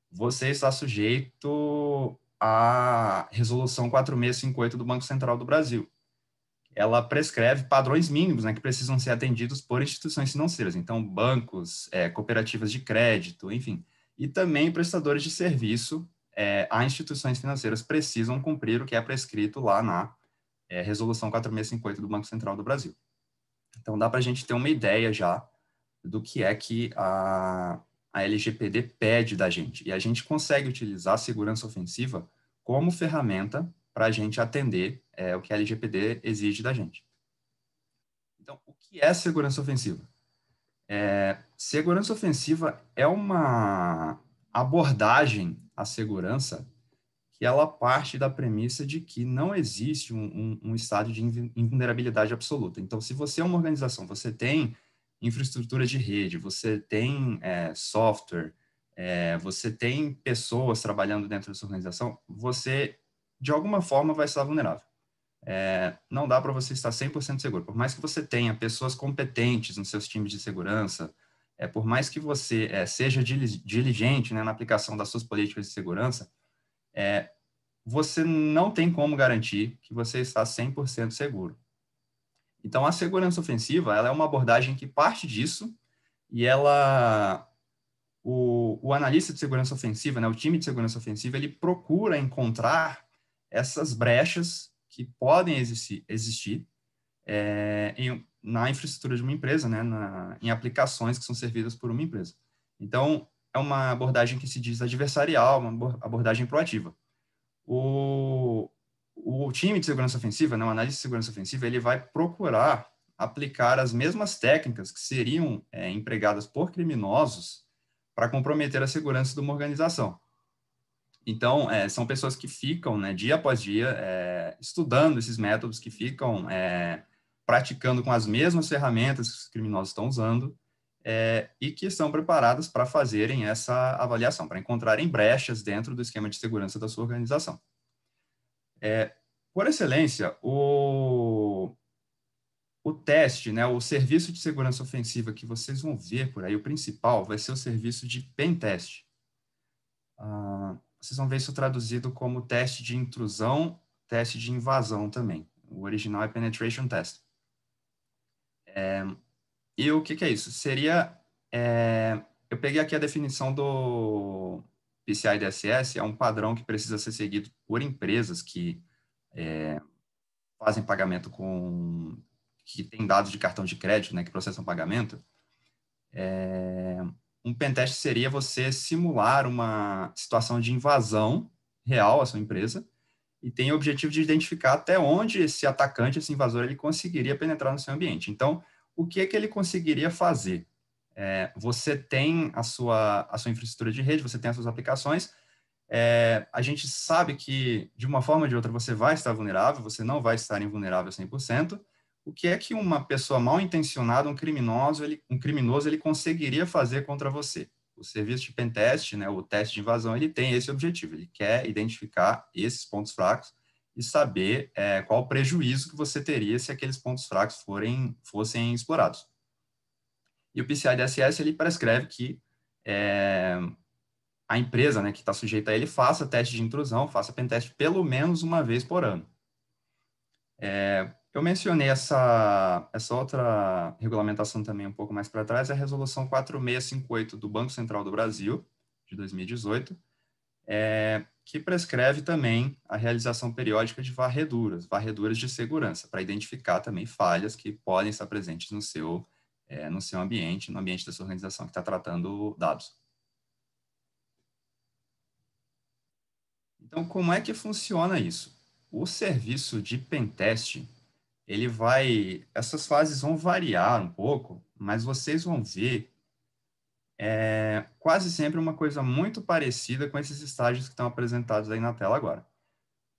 você está sujeito à Resolução 4658 do Banco Central do Brasil. Ela prescreve padrões mínimos, né, que precisam ser atendidos por instituições financeiras, então bancos, cooperativas de crédito, enfim, e também prestadores de serviço a instituições financeiras precisam cumprir o que é prescrito lá na Resolução 4658 do Banco Central do Brasil. Então, dá para a gente ter uma ideia já do que é que a LGPD pede da gente. E a gente consegue utilizar a segurança ofensiva como ferramenta para a gente atender o que a LGPD exige da gente. Então, o que é segurança ofensiva? Segurança ofensiva é uma abordagem à segurança que ela parte da premissa de que não existe um estado de invulnerabilidade absoluta. Então, se você é uma organização, você tem infraestrutura de rede, você tem software, você tem pessoas trabalhando dentro dessa organização, você, de alguma forma, vai estar vulnerável. Não dá para você estar 100% seguro. Por mais que você tenha pessoas competentes nos seus times de segurança, por mais que você seja diligente, né, na aplicação das suas políticas de segurança, você não tem como garantir que você está 100% seguro. Então, a segurança ofensiva, ela é uma abordagem que parte disso, e o analista de segurança ofensiva, né, o time de segurança ofensiva, ele procura encontrar essas brechas que podem existir na infraestrutura de uma empresa, né, em aplicações que são servidas por uma empresa. Então, é uma abordagem que se diz adversarial, uma abordagem proativa. O time de segurança ofensiva, né, o analista de segurança ofensiva, ele vai procurar aplicar as mesmas técnicas que seriam empregadas por criminosos para comprometer a segurança de uma organização. Então, são pessoas que ficam, né, dia após dia, estudando esses métodos, que ficam praticando com as mesmas ferramentas que os criminosos estão usando, e que estão preparadas para fazerem essa avaliação, para encontrarem brechas dentro do esquema de segurança da sua organização. Por excelência, o teste, né, o serviço de segurança ofensiva que vocês vão ver por aí, o principal, vai ser o serviço de pen test. Vocês vão ver isso traduzido como teste de intrusão, teste de invasão também. O original é penetration test. E o que é isso? Seria, eu peguei aqui a definição do PCI DSS, é um padrão que precisa ser seguido por empresas que fazem pagamento que tem dados de cartão de crédito, né, que processam pagamento. Um pentest seria você simular uma situação de invasão real à sua empresa e tem o objetivo de identificar até onde esse atacante, esse invasor, ele conseguiria penetrar no seu ambiente. Então, o que ele conseguiria fazer? Você tem a sua infraestrutura de rede, você tem as suas aplicações, a gente sabe que, de uma forma ou de outra, você vai estar vulnerável, você não vai estar invulnerável 100%. O que é que uma pessoa mal intencionada, um criminoso, ele conseguiria fazer contra você? O serviço de pentest, né, o teste de invasão, ele tem esse objetivo, ele quer identificar esses pontos fracos e saber qual o prejuízo que você teria se aqueles pontos fracos fossem explorados. E o PCI DSS, ele prescreve que a empresa, né, que está sujeita a ele faça teste de intrusão, faça pentest pelo menos uma vez por ano. Eu mencionei essa outra regulamentação também um pouco mais para trás, a Resolução 4658 do Banco Central do Brasil, de 2018, que prescreve também a realização periódica de varreduras de segurança, para identificar também falhas que podem estar presentes no seu ambiente, no ambiente da sua organização que está tratando dados. Então, como é que funciona isso? O serviço de pentest, essas fases vão variar um pouco, mas vocês vão ver quase sempre uma coisa muito parecida com esses estágios que estão apresentados aí na tela agora.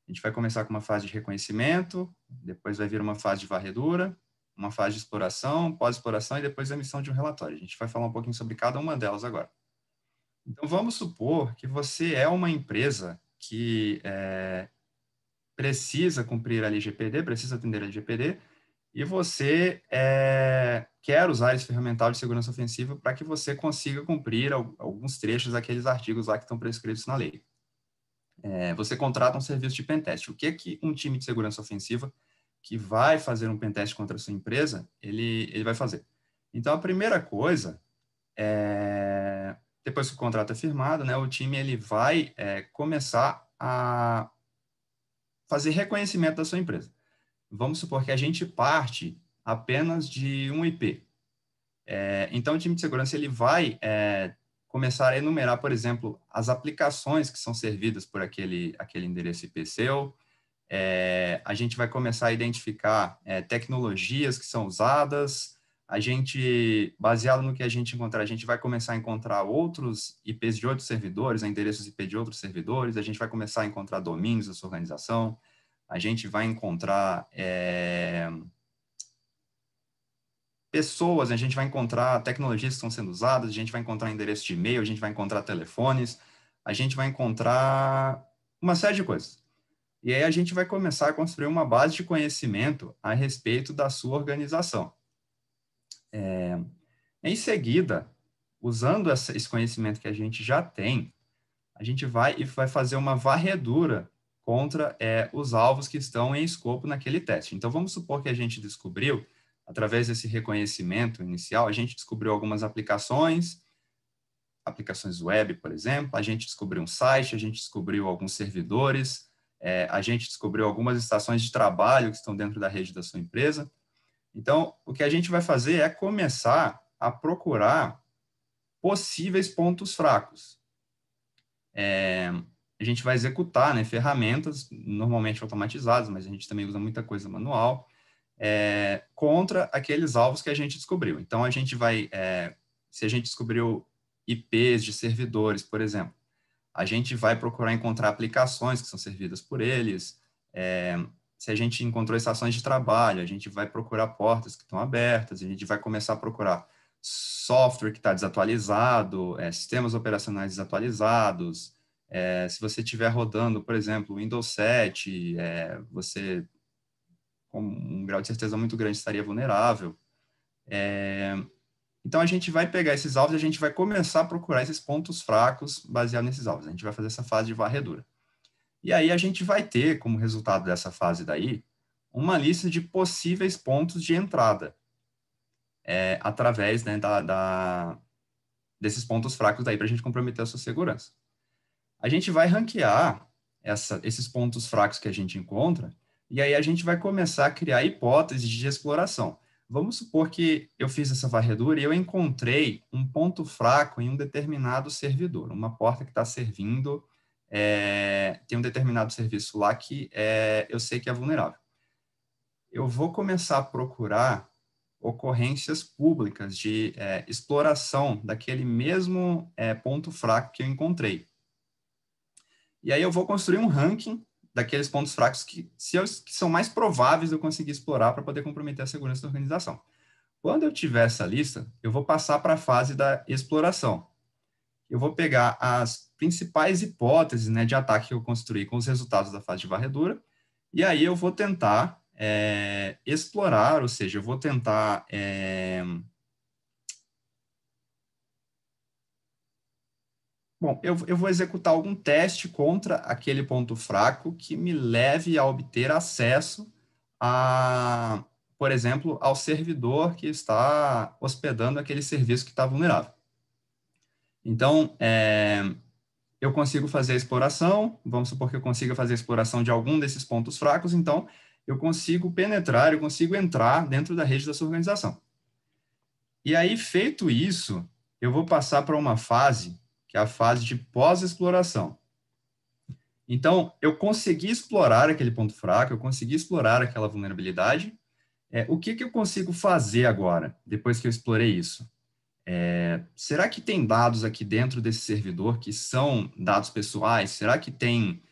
A gente vai começar com uma fase de reconhecimento, depois vai vir uma fase de varredura, uma fase de exploração, pós-exploração e depois a emissão de um relatório. A gente vai falar um pouquinho sobre cada uma delas agora. Então, vamos supor que você é uma empresa que precisa cumprir a LGPD, precisa atender a LGPD, e você quer usar esse ferramental de segurança ofensiva para que você consiga cumprir alguns trechos daqueles artigos lá que estão prescritos na lei. Você contrata um serviço de pentest. O que é que um time de segurança ofensiva que vai fazer um pentest contra a sua empresa, ele vai fazer? Então, a primeira coisa, depois que o contrato é firmado, né, o time ele vai começar a fazer reconhecimento da sua empresa. Vamos supor que a gente parte apenas de um IP. Então, o time de segurança ele vai começar a enumerar, por exemplo, as aplicações que são servidas por aquele endereço IP seu. A gente vai começar a identificar tecnologias que são usadas. A gente, baseado no que a gente encontrar, a gente vai começar a encontrar outros IPs de outros servidores, endereços IP de outros servidores. A gente vai começar a encontrar domínios da sua organização. A gente vai encontrar pessoas, a gente vai encontrar tecnologias que estão sendo usadas, a gente vai encontrar endereço de e-mail, a gente vai encontrar telefones, a gente vai encontrar uma série de coisas. E aí a gente vai começar a construir uma base de conhecimento a respeito da sua organização. Em seguida, usando esse conhecimento que a gente já tem, a gente vai fazer uma varredura contra os alvos que estão em escopo naquele teste. Então, vamos supor que a gente descobriu, através desse reconhecimento inicial, a gente descobriu algumas aplicações web, por exemplo, a gente descobriu um site, a gente descobriu alguns servidores, a gente descobriu algumas estações de trabalho que estão dentro da rede da sua empresa. Então, o que a gente vai fazer é começar a procurar possíveis pontos fracos. A gente vai executar, né, ferramentas, normalmente automatizadas, mas a gente também usa muita coisa manual, contra aqueles alvos que a gente descobriu. Então, a gente vai, se a gente descobriu IPs de servidores, por exemplo, a gente vai procurar encontrar aplicações que são servidas por eles. Se a gente encontrou estações de trabalho, a gente vai procurar portas que estão abertas, a gente vai começar a procurar software que está desatualizado, sistemas operacionais desatualizados. Se você estiver rodando, por exemplo, Windows 7, você, com um grau de certeza muito grande, estaria vulnerável. Então, a gente vai pegar esses alvos e a gente vai começar a procurar esses pontos fracos baseado nesses alvos. A gente vai fazer essa fase de varredura. E aí, a gente vai ter, como resultado dessa fase daí, uma lista de possíveis pontos de entrada, através, né, desses pontos fracos daí para a gente comprometer a sua segurança. A gente vai ranquear esses pontos fracos que a gente encontra e aí a gente vai começar a criar hipóteses de exploração. Vamos supor que eu fiz essa varredura e eu encontrei um ponto fraco em um determinado servidor, uma porta que está servindo, tem um determinado serviço lá que eu sei que é vulnerável. Eu vou começar a procurar ocorrências públicas de exploração daquele mesmo ponto fraco que eu encontrei. E aí eu vou construir um ranking daqueles pontos fracos que são mais prováveis de eu conseguir explorar para poder comprometer a segurança da organização. Quando eu tiver essa lista, eu vou passar para a fase da exploração. Eu vou pegar as principais hipóteses, né, de ataque que eu construí com os resultados da fase de varredura, e aí eu vou tentar explorar, ou seja, eu vou tentar bom, eu vou executar algum teste contra aquele ponto fraco que me leve a obter acesso por exemplo, ao servidor que está hospedando aquele serviço que está vulnerável. Então, eu consigo fazer a exploração, vamos supor que eu consiga fazer a exploração de algum desses pontos fracos, então eu consigo penetrar, eu consigo entrar dentro da rede da sua organização. E aí, feito isso, eu vou passar para uma fase, que é a fase de pós-exploração. Então, eu consegui explorar aquele ponto fraco, eu consegui explorar aquela vulnerabilidade. O que eu consigo fazer agora, depois que eu explorei isso? Será que tem dados aqui dentro desse servidor que são dados pessoais? Será que tem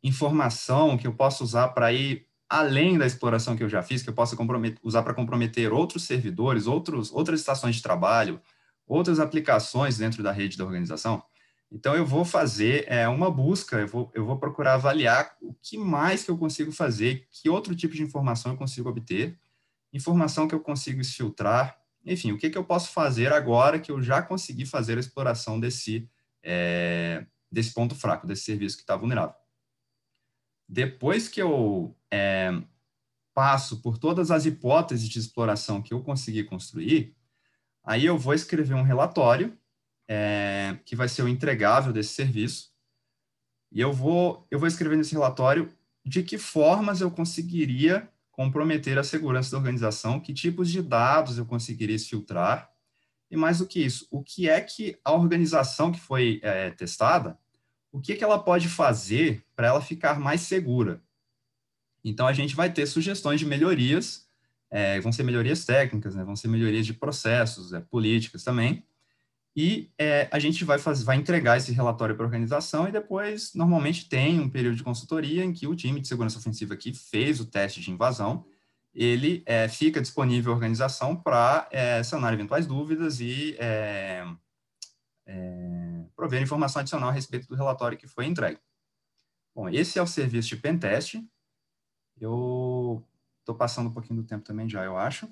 informação que eu posso usar para ir além da exploração que eu já fiz, que eu possa usar para comprometer outros servidores, outras estações de trabalho, outras aplicações dentro da rede da organização? Então, eu vou fazer uma busca, eu vou procurar avaliar o que mais que eu consigo fazer, que outro tipo de informação eu consigo obter, informação que eu consigo exfiltrar, enfim, o que eu posso fazer agora que eu já consegui fazer a exploração desse ponto fraco, desse serviço que está vulnerável. Depois que eu passo por todas as hipóteses de exploração que eu consegui construir, aí eu vou escrever um relatório, que vai ser o entregável desse serviço, e eu vou escrever nesse relatório de que formas eu conseguiria comprometer a segurança da organização, que tipos de dados eu conseguiria filtrar, e mais do que isso, o que é que a organização que foi testada, o que ela pode fazer para ela ficar mais segura. Então, a gente vai ter sugestões de melhorias, vão ser melhorias técnicas, né, vão ser melhorias de processos, políticas também, e a gente vai entregar esse relatório para a organização e depois, normalmente, tem um período de consultoria em que o time de segurança ofensiva que fez o teste de invasão, ele fica disponível à organização para sanar eventuais dúvidas e prover informação adicional a respeito do relatório que foi entregue. Bom, esse é o serviço de pentest. Eu estou passando um pouquinho do tempo também já, eu acho.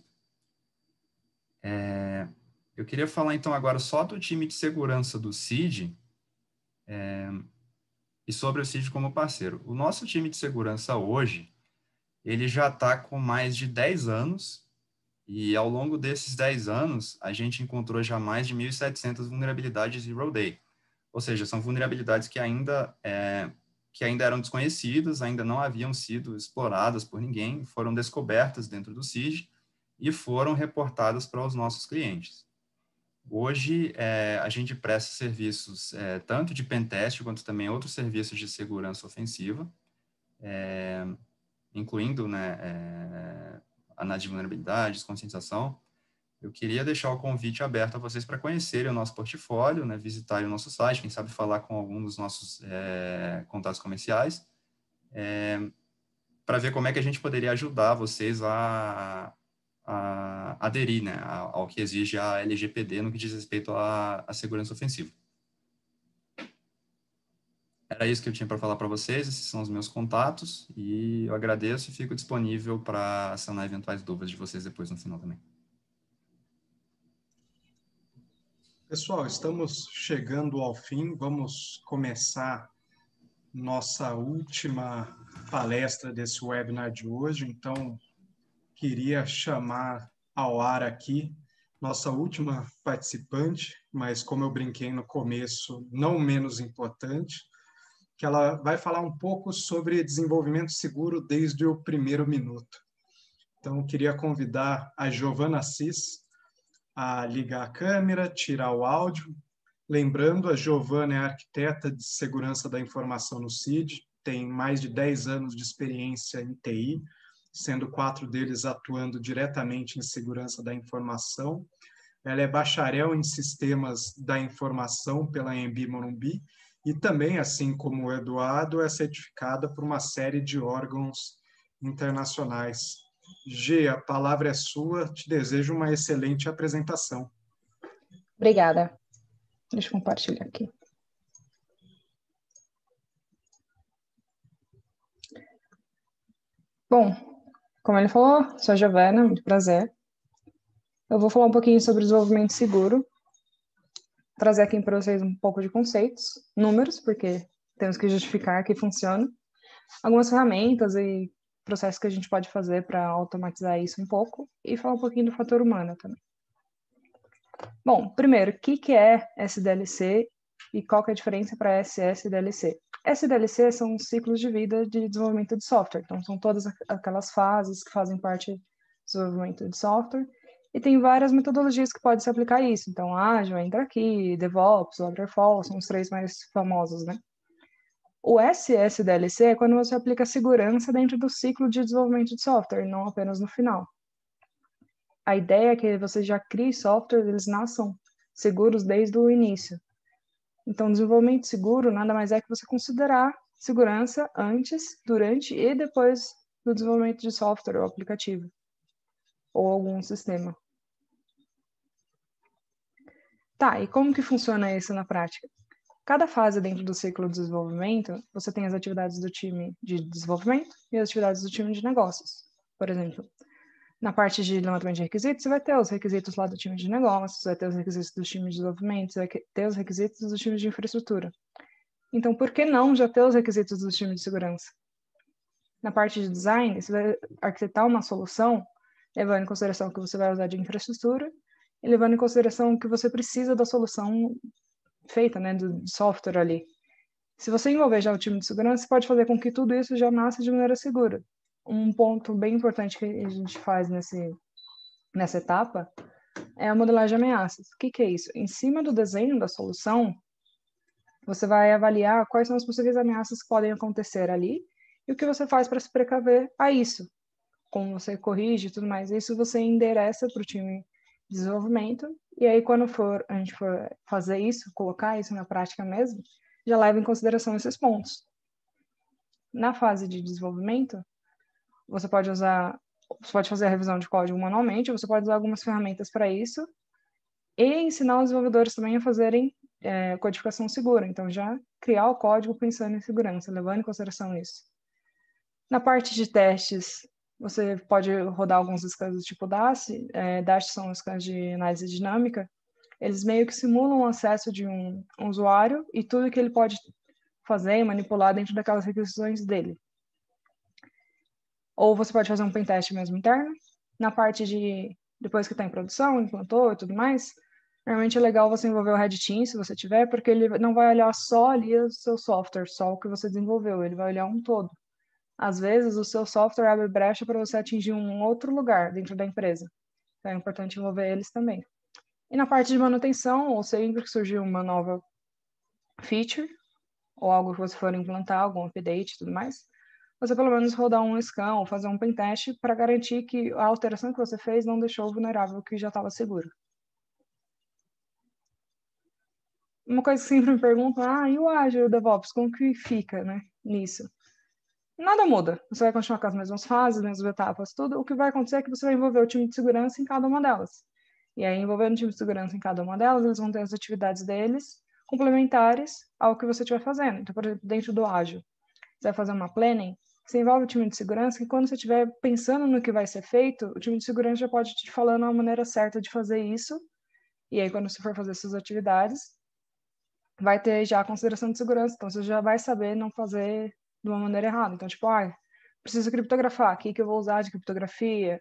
Eu queria falar, então, agora só do time de segurança do CID e sobre o CID como parceiro. O nosso time de segurança hoje, ele já está com mais de 10 anos e, ao longo desses 10 anos, a gente encontrou já mais de 1.700 vulnerabilidades Zero Day. Ou seja, são vulnerabilidades que ainda que ainda eram desconhecidas, ainda não haviam sido exploradas por ninguém, foram descobertas dentro do CIG e foram reportadas para os nossos clientes. Hoje, a gente presta serviços tanto de pentest quanto também outros serviços de segurança ofensiva, incluindo, né, análise de vulnerabilidades, conscientização. Eu queria deixar o convite aberto a vocês para conhecerem o nosso portfólio, né, visitarem o nosso site, quem sabe falar com algum dos nossos contatos comerciais, para ver como é que a gente poderia ajudar vocês a aderir, né, ao que exige a LGPD no que diz respeito à segurança ofensiva. Era isso que eu tinha para falar para vocês, esses são os meus contatos, e eu agradeço e fico disponível para sanar eventuais dúvidas de vocês depois no final também. Pessoal, estamos chegando ao fim, vamos começar nossa última palestra desse webinar de hoje, então queria chamar ao ar aqui nossa última participante, mas como eu brinquei no começo, não menos importante, que ela vai falar um pouco sobre desenvolvimento seguro desde o primeiro minuto. Então, eu queria convidar a Giovana Assis a ligar a câmera, tirar o áudio. Lembrando, a Giovana é arquiteta de segurança da informação no CID, tem mais de 10 anos de experiência em TI, sendo 4 deles atuando diretamente em segurança da informação. Ela é bacharel em sistemas da informação pela Anhembi Morumbi e também, assim como o Eduardo, é certificada por uma série de órgãos internacionais. Gê, a palavra é sua, te desejo uma excelente apresentação. Obrigada. Deixa eu compartilhar aqui. Bom, como ele falou, sou a Giovana, muito prazer. Eu vou falar um pouquinho sobre desenvolvimento seguro, trazer aqui para vocês um pouco de conceitos, números, porque temos que justificar que funciona, algumas ferramentas e processos que a gente pode fazer para automatizar isso um pouco, e falar um pouquinho do fator humano também. Bom, primeiro, o que é SDLC e qual que é a diferença para SSDLC? SDLC são os ciclos de vida de desenvolvimento de software, então são todas aquelas fases que fazem parte do desenvolvimento de software, e tem várias metodologias que podem se aplicar a isso. Então, Agile entra aqui, DevOps, Waterfall, são os 3 mais famosos, né? O SSDLC é quando você aplica segurança dentro do ciclo de desenvolvimento de software, não apenas no final. A ideia é que você já crie software, eles nasçam seguros desde o início. Então, desenvolvimento seguro nada mais é que você considerar segurança antes, durante e depois do desenvolvimento de software ou aplicativo, ou algum sistema. Tá, e como que funciona isso na prática? Cada fase dentro do ciclo de desenvolvimento, você tem as atividades do time de desenvolvimento e as atividades do time de negócios. Por exemplo, na parte de levantamento de requisitos, você vai ter os requisitos lá do time de negócios, vai ter os requisitos do time de desenvolvimento, você vai ter os requisitos do time de infraestrutura. Então, por que não já ter os requisitos do time de segurança? Na parte de design, você vai arquitetar uma solução levando em consideração o que você vai usar de infraestrutura e levando em consideração o que você precisa da solução feita, né, do software ali. Se você envolver já o time de segurança, você pode fazer com que tudo isso já nasça de maneira segura. Um ponto bem importante que a gente faz nessa etapa é a modelagem de ameaças. O que é isso? Em cima do desenho da solução, você vai avaliar quais são as possíveis ameaças que podem acontecer ali e o que você faz para se precaver a isso. Como você corrige e tudo mais. Isso você endereça para o time de desenvolvimento e aí quando a gente for fazer isso, colocar isso na prática mesmo, já leva em consideração esses pontos. Na fase de desenvolvimento, você pode fazer a revisão de código manualmente, você pode usar algumas ferramentas para isso e ensinar os desenvolvedores também a fazerem codificação segura. Então, já criar o código pensando em segurança, levando em consideração isso. Na parte de testes, você pode rodar alguns scans do tipo DASH. DASH são scans de análise dinâmica. Eles meio que simulam o acesso de um usuário e tudo que ele pode fazer e manipular dentro daquelas requisições dele. Ou você pode fazer um pentest mesmo interno. Na parte de, depois que está em produção, implantou e tudo mais, Normalmente é legal você envolver o Red Team, se você tiver, porque ele não vai olhar só ali o seu software, só o que você desenvolveu, ele vai olhar um todo. Às vezes, o seu software abre brecha para você atingir um outro lugar dentro da empresa. Então, é importante envolver eles também. E na parte de manutenção, ou sempre que surgir uma nova feature, ou algo que você for implantar, algum update e tudo mais, você pelo menos rodar um scan ou fazer um pentest para garantir que a alteração que você fez não deixou o vulnerável que já estava seguro. Uma coisa que sempre me perguntam, e o Agile, o DevOps, como que fica, né, nisso? Nada muda. Você vai continuar com as mesmas fases, mesmas etapas, tudo. O que vai acontecer é que você vai envolver o time de segurança em cada uma delas. E aí, envolvendo o time de segurança em cada uma delas, eles vão ter as atividades deles complementares ao que você estiver fazendo. Então, por exemplo, dentro do Ágil, você vai fazer uma planning, você envolve o time de segurança, que quando você estiver pensando no que vai ser feito, o time de segurança já pode te falando a maneira certa de fazer isso. E aí, quando você for fazer suas atividades, vai ter já a consideração de segurança. Então, você já vai saber não fazer de uma maneira errada. Então, tipo, preciso criptografar. O que eu vou usar de criptografia?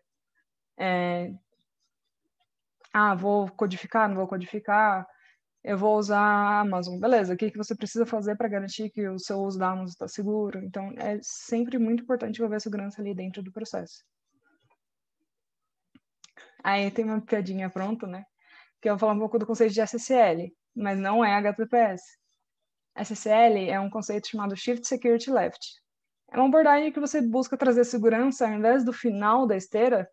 Vou codificar? Não vou codificar? Eu vou usar a Amazon. Beleza, o que você precisa fazer para garantir que o seu uso da Amazon está seguro? Então, é sempre muito importante envolver a segurança ali dentro do processo. Aí tem uma piadinha pronta, né? Que eu vou falar um pouco do conceito de SSL, mas não é HTTPS. SSL é um conceito chamado Shift Security Left. É uma abordagem que você busca trazer segurança ao invés do final da esteira,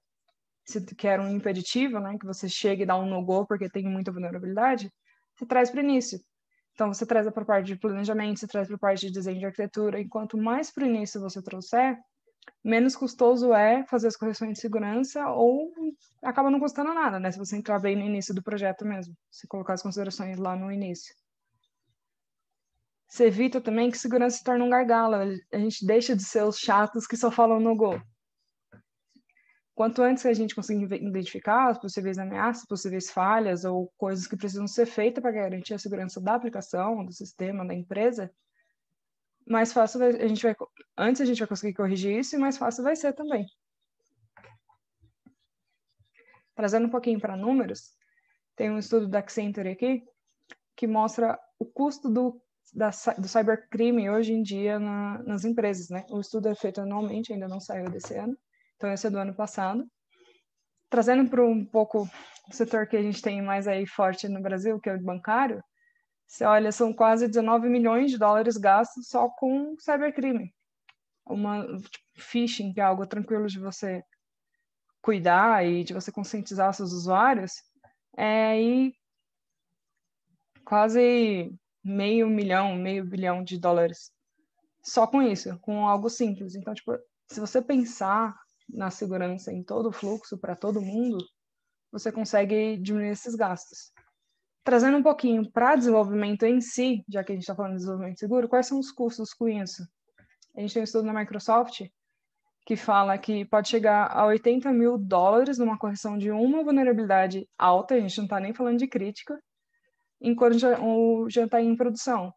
que era um impeditivo, né, que você chega e dá um no-go porque tem muita vulnerabilidade, você traz para o início. Então, você traz para a parte de planejamento, você traz para a parte de desenho de arquitetura, e quanto mais para o início você trouxer, menos custoso é fazer as correções de segurança ou acaba não custando nada, né, se você entrar bem no início do projeto mesmo, se colocar as considerações lá no início. Você evita também que segurança se torne um gargalo. A gente deixa de ser os chatos que só falam no go. Quanto antes a gente conseguir identificar as possíveis ameaças, possíveis falhas ou coisas que precisam ser feitas para garantir a segurança da aplicação, do sistema, da empresa, mais fácil antes a gente vai conseguir corrigir isso e mais fácil vai ser também. Trazendo um pouquinho para números, tem um estudo da Accenture aqui que mostra o custo do cybercrime hoje em dia nas empresas, né? O estudo é feito anualmente, ainda não saiu desse ano, então esse é do ano passado. Trazendo para um pouco o setor que a gente tem mais aí forte no Brasil, que é o bancário, você olha, são quase 19 milhões de dólares gastos só com cybercrime. Phishing, que é algo tranquilo de você cuidar e de você conscientizar seus usuários, e quase meio bilhão de dólares só com isso, com algo simples. Então, tipo, se você pensar na segurança em todo o fluxo para todo mundo, você consegue diminuir esses gastos. Trazendo um pouquinho para desenvolvimento em si, já que a gente está falando de desenvolvimento seguro, quais são os custos com isso? A gente tem um estudo na Microsoft que fala que pode chegar a 80 mil dólares numa correção de uma vulnerabilidade alta, a gente não está nem falando de crítica, enquanto já está em produção.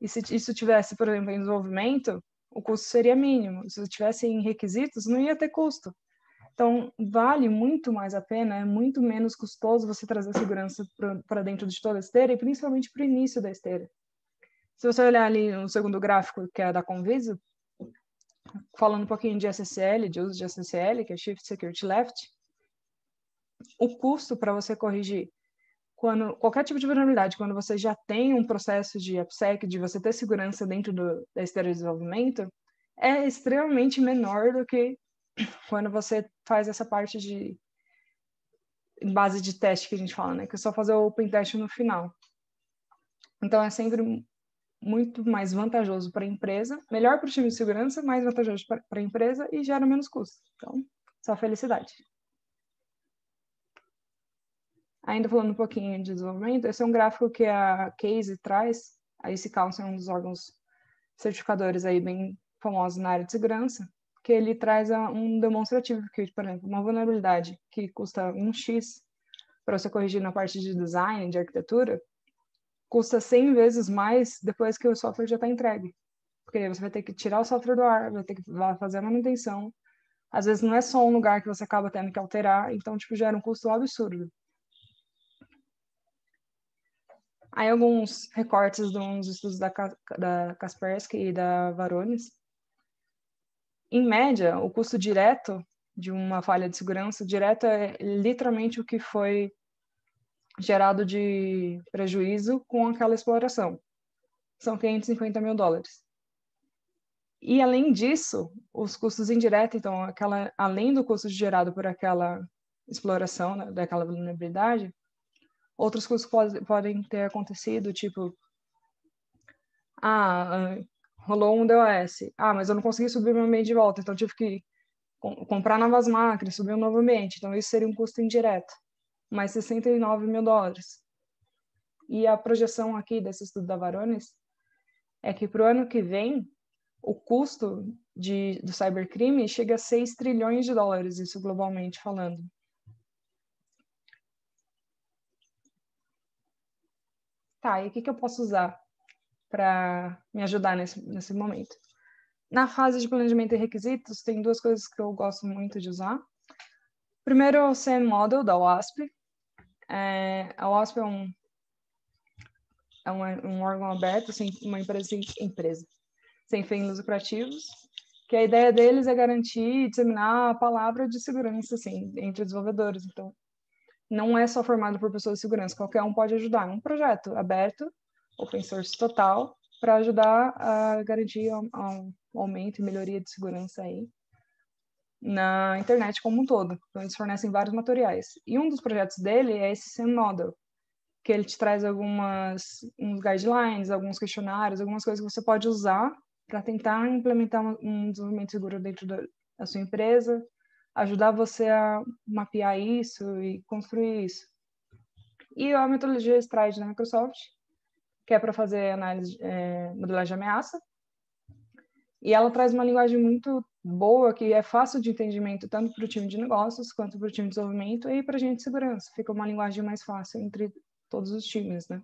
E se isso tivesse, por exemplo, em desenvolvimento, o custo seria mínimo. Se tivesse em requisitos, não ia ter custo. Então, vale muito mais a pena, é muito menos custoso você trazer segurança para dentro de toda a esteira e principalmente para o início da esteira. Se você olhar ali no segundo gráfico, que é da Conviso, falando um pouquinho de SSL, de uso de SSL, que é Shift Security Left, o custo para você corrigir qualquer tipo de vulnerabilidade, quando você já tem um processo de AppSec, de você ter segurança dentro da esteira de desenvolvimento, é extremamente menor do que quando você faz essa parte de base de teste que a gente fala, né? Que é só fazer o pentest no final. Então, é sempre muito mais vantajoso para a empresa, melhor para o time de segurança, mais vantajoso para a empresa e gera menos custo. Então, só felicidade. Ainda falando um pouquinho de desenvolvimento, esse é um gráfico que a Case traz. A IC Council é um dos órgãos certificadores aí bem famosos na área de segurança, que ele traz um demonstrativo que, por exemplo, uma vulnerabilidade que custa 1x para você corrigir na parte de design, de arquitetura, custa 100 vezes mais depois que o software já está entregue. Porque você vai ter que tirar o software do ar, vai ter que fazer a manutenção. Às vezes não é só um lugar que você acaba tendo que alterar, então, tipo, gera um custo absurdo. Aí alguns recortes de uns estudos da Kaspersky e da Varonis. Em média, o custo direto de uma falha de segurança direto é literalmente o que foi gerado de prejuízo com aquela exploração. São $550 mil. E, além disso, os custos indiretos, então, além do custo gerado por aquela exploração, né, daquela vulnerabilidade, outros custos podem ter acontecido, tipo, rolou um DOS. Mas eu não consegui subir meu ambiente de volta, então tive que comprar novas máquinas, subir um novo ambiente. Então, isso seria um custo indireto, mais $69 mil. E a projeção aqui desse estudo da Varonis é que para o ano que vem, o custo do cybercrime chega a $6 trilhões, isso globalmente falando. Tá, e o que eu posso usar para me ajudar nesse momento? Na fase de planejamento e requisitos, tem duas coisas que eu gosto muito de usar. Primeiro é o CM Model, da OASP. A OASP é um órgão aberto, uma empresa sem fins lucrativos, que a ideia deles é garantir e disseminar a palavra de segurança, assim, entre desenvolvedores. Então, não é só formado por pessoas de segurança, qualquer um pode ajudar. É um projeto aberto, open source total, para ajudar a garantir um aumento e melhoria de segurança aí na internet como um todo. Então, eles fornecem vários materiais. E um dos projetos dele é esse SAM Model, que ele te traz uns guidelines, alguns questionários, algumas coisas que você pode usar para tentar implementar um desenvolvimento seguro dentro da sua empresa, ajudar você a mapear isso e construir isso. E a metodologia Stride da Microsoft, que é para fazer análise, modelagem de ameaça. E ela traz uma linguagem muito boa, que é fácil de entendimento, tanto para o time de negócios, quanto para o time de desenvolvimento e para a gente de segurança. Fica uma linguagem mais fácil entre todos os times, né?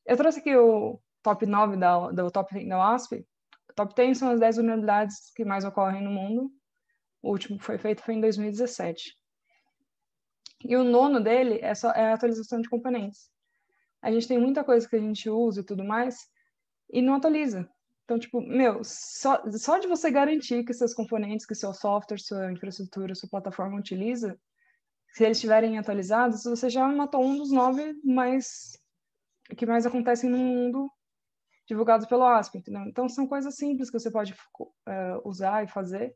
Eu trouxe aqui o top 9 do top 10 da OASP. O top 10 são as 10 vulnerabilidades que mais ocorrem no mundo. O último que foi feito foi em 2017. E o nono dele é a atualização de componentes. A gente tem muita coisa que a gente usa e tudo mais, e não atualiza. Então, tipo, só de você garantir que seus componentes, que seu software, sua infraestrutura, sua plataforma utiliza, se eles estiverem atualizados, você já matou um dos 9 que mais acontecem no mundo divulgados pelo ASP, entendeu? Então, são coisas simples que você pode usar e fazer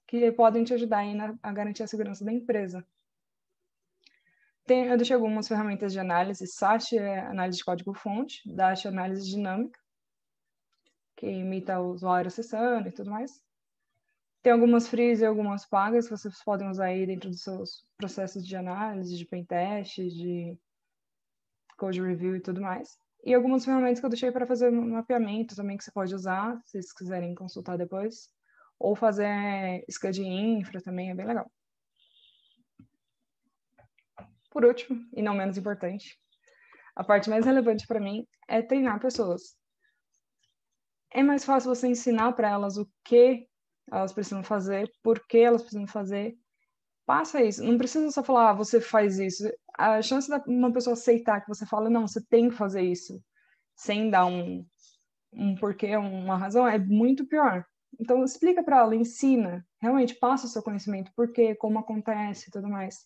que podem te ajudar aí a garantir a segurança da empresa. Eu deixei algumas ferramentas de análise. SAST é análise de código-fonte, DAST é análise dinâmica, que imita o usuário acessando e tudo mais. Tem algumas frees e algumas pagas que vocês podem usar aí dentro dos seus processos de análise, de pentest, de code review e tudo mais. E algumas ferramentas que eu deixei para fazer mapeamento também que você pode usar, se vocês quiserem consultar depois. Ou fazer SCAD de infra também, é bem legal. Por último, e não menos importante, a parte mais relevante para mim é treinar pessoas. É mais fácil você ensinar para elas o que elas precisam fazer, por que elas precisam fazer. Passa isso. Não precisa só falar, você faz isso. A chance de uma pessoa aceitar que você fala, não, você tem que fazer isso, sem dar um porquê, uma razão, é muito pior. Então, explica para ela, ensina, realmente passa o seu conhecimento, por quê, como acontece e tudo mais.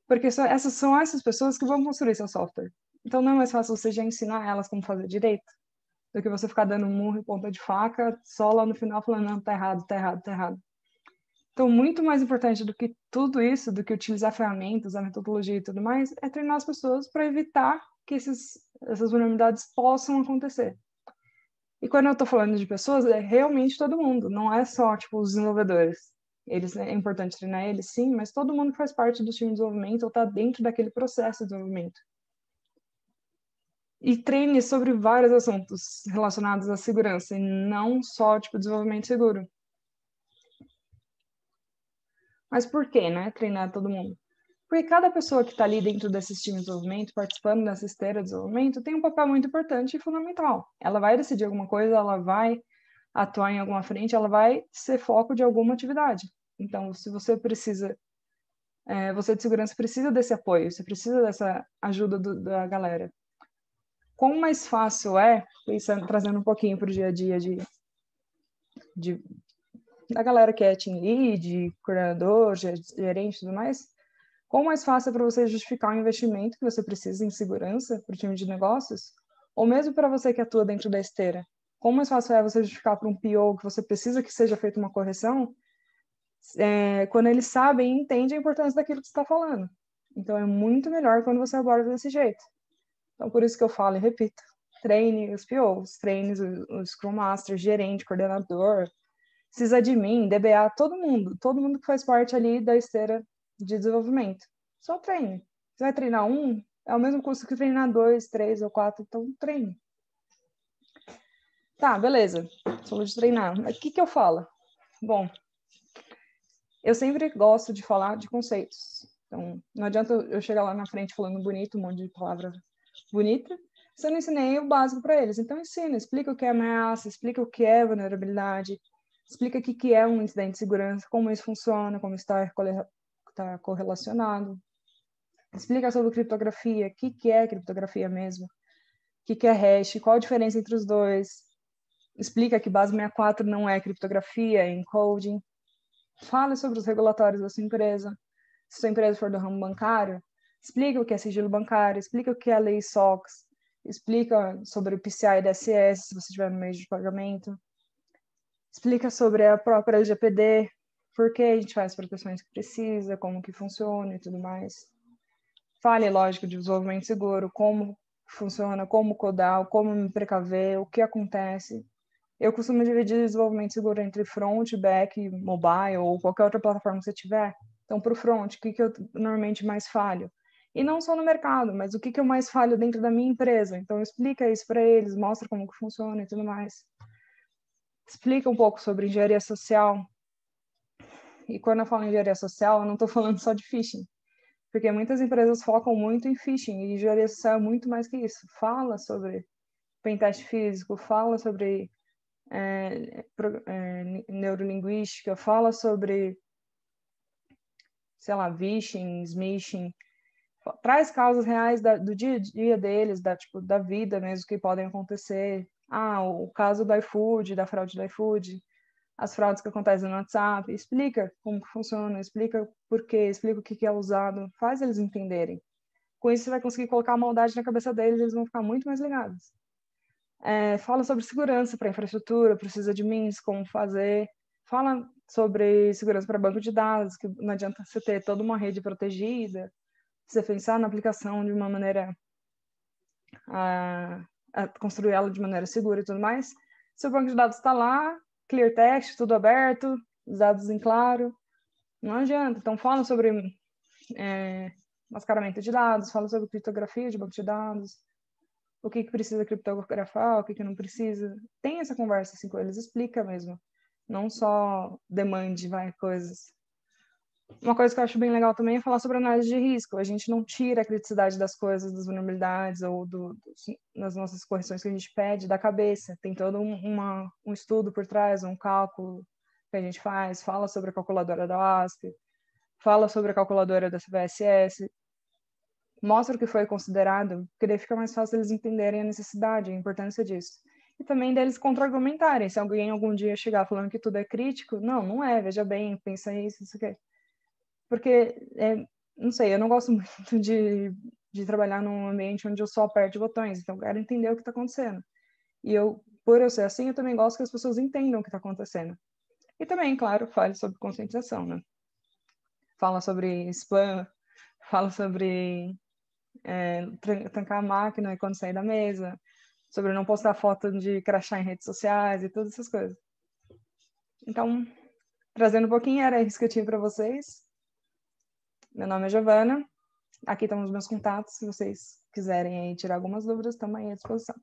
Porque são essas pessoas que vão construir seu software. Então, não é mais fácil você já ensinar elas como fazer direito, do que você ficar dando murro e ponta de faca, só lá no final falando, não, tá errado, tá errado, tá errado. Então, muito mais importante do que tudo isso, do que utilizar ferramentas, a metodologia e tudo mais, é treinar as pessoas para evitar que essas vulnerabilidades possam acontecer. E quando eu estou falando de pessoas, é realmente todo mundo, não é só, tipo, os desenvolvedores. É importante treinar eles, sim, mas todo mundo que faz parte do time de desenvolvimento ou está dentro daquele processo de desenvolvimento. E treine sobre vários assuntos relacionados à segurança, e não só, tipo, desenvolvimento seguro. Mas por que, né, treinar todo mundo? Porque cada pessoa que está ali dentro desses times de desenvolvimento, participando dessa esteira de desenvolvimento, tem um papel muito importante e fundamental. Ela vai decidir alguma coisa, ela vai atuar em alguma frente, ela vai ser foco de alguma atividade. Então, se você precisa, você de segurança precisa desse apoio, você precisa dessa ajuda da galera. quão mais fácil é, pensando, trazendo um pouquinho para o dia a dia da galera que é team lead, coordenador, gerente e tudo mais, quão mais fácil é para você justificar o investimento que você precisa em segurança para o time de negócios, ou mesmo para você que atua dentro da esteira. Quão mais fácil é você justificar para um PO que você precisa que seja feita uma correção, quando eles sabem e entendem a importância daquilo que você está falando. Então, é muito melhor quando você aborda desse jeito. Então, por isso que eu falo e repito, treine os POs, treine os Scrum Master, gerente, coordenador, sysadmin, DBA, todo mundo que faz parte ali da esteira de desenvolvimento. Só treine. Você vai treinar um, é o mesmo custo que treinar 2, 3 ou 4, então treine. Tá, beleza. Falou de treinar. Mas o que eu falo? Bom, eu sempre gosto de falar de conceitos. Então, não adianta eu chegar lá na frente falando bonito, um monte de palavra bonita, se eu não ensinei o básico para eles. Então, ensina, explica o que é ameaça, explica o que é vulnerabilidade, explica o que é um incidente de segurança, como isso funciona, como está correlacionado. Explica sobre criptografia, o que é criptografia mesmo, o que é hash, qual a diferença entre os dois. Explica que base 64 não é criptografia, é encoding. Fala sobre os regulatórios da sua empresa. Se sua empresa for do ramo bancário, explica o que é sigilo bancário, explica o que é a lei SOX, explica sobre o PCI DSS, se você estiver no meio de pagamento. Explica sobre a própria LGPD, por que a gente faz as proteções que precisa, como que funciona e tudo mais. Fale, lógico, de desenvolvimento seguro, como funciona, como codar, como me precaver, o que acontece. Eu costumo dividir desenvolvimento seguro entre front, back, mobile ou qualquer outra plataforma que você tiver. Então, para o front, o que eu normalmente mais falho? E não só no mercado, mas o que eu mais falho dentro da minha empresa. Então, explica isso para eles, mostra como que funciona e tudo mais. Explica um pouco sobre engenharia social. E quando eu falo engenharia social, eu não estou falando só de phishing. Porque muitas empresas focam muito em phishing, e engenharia social é muito mais que isso. Fala sobre pentest físico, fala sobre neurolinguística, fala sobre, sei lá, phishing, smishing, traz causas reais do dia a dia deles, da vida mesmo, que podem acontecer. O caso do iFood, da fraude do iFood, as fraudes que acontecem no WhatsApp, explica como que funciona, explica por quê, explica o que é usado, faz eles entenderem. Com isso, você vai conseguir colocar a maldade na cabeça deles, eles vão ficar muito mais ligados. Fala sobre segurança para infraestrutura, precisa de admins, como fazer. Fala sobre segurança para banco de dados, que não adianta você ter toda uma rede protegida, você pensar na aplicação de uma maneira a construir ela de maneira segura e tudo mais. Seu banco de dados está lá, clear text, tudo aberto, os dados em claro, não adianta. Então, fala sobre mascaramento de dados, fala sobre criptografia de banco de dados, o que precisa criptografar, o que não precisa. Tem essa conversa assim com eles, explica mesmo. Não só demande, coisas. Uma coisa que eu acho bem legal também é falar sobre análise de risco. A gente não tira a criticidade das coisas, das vulnerabilidades ou das nossas correções que a gente pede da cabeça. Tem todo um estudo por trás, um cálculo que a gente faz, fala sobre a calculadora da OASP, fala sobre a calculadora da CVSS, mostra o que foi considerado, porque daí fica mais fácil eles entenderem a necessidade, a importância disso. E também deles contra-argumentarem. Se alguém algum dia chegar falando que tudo é crítico, não é, veja bem, pensa isso aqui. Porque, não sei, eu não gosto muito de trabalhar num ambiente onde eu só aperto botões, então eu quero entender o que está acontecendo. E por eu ser assim, eu também gosto que as pessoas entendam o que está acontecendo. E também, claro, fale sobre conscientização, né? Fala sobre spam, fala sobre trancar a máquina quando sair da mesa, sobre não postar foto de crachá em redes sociais e todas essas coisas. Então, trazendo um pouquinho, era isso que eu tinha para vocês. Meu nome é Giovana, aqui estão os meus contatos, se vocês quiserem aí tirar algumas dúvidas, estamos aí à disposição.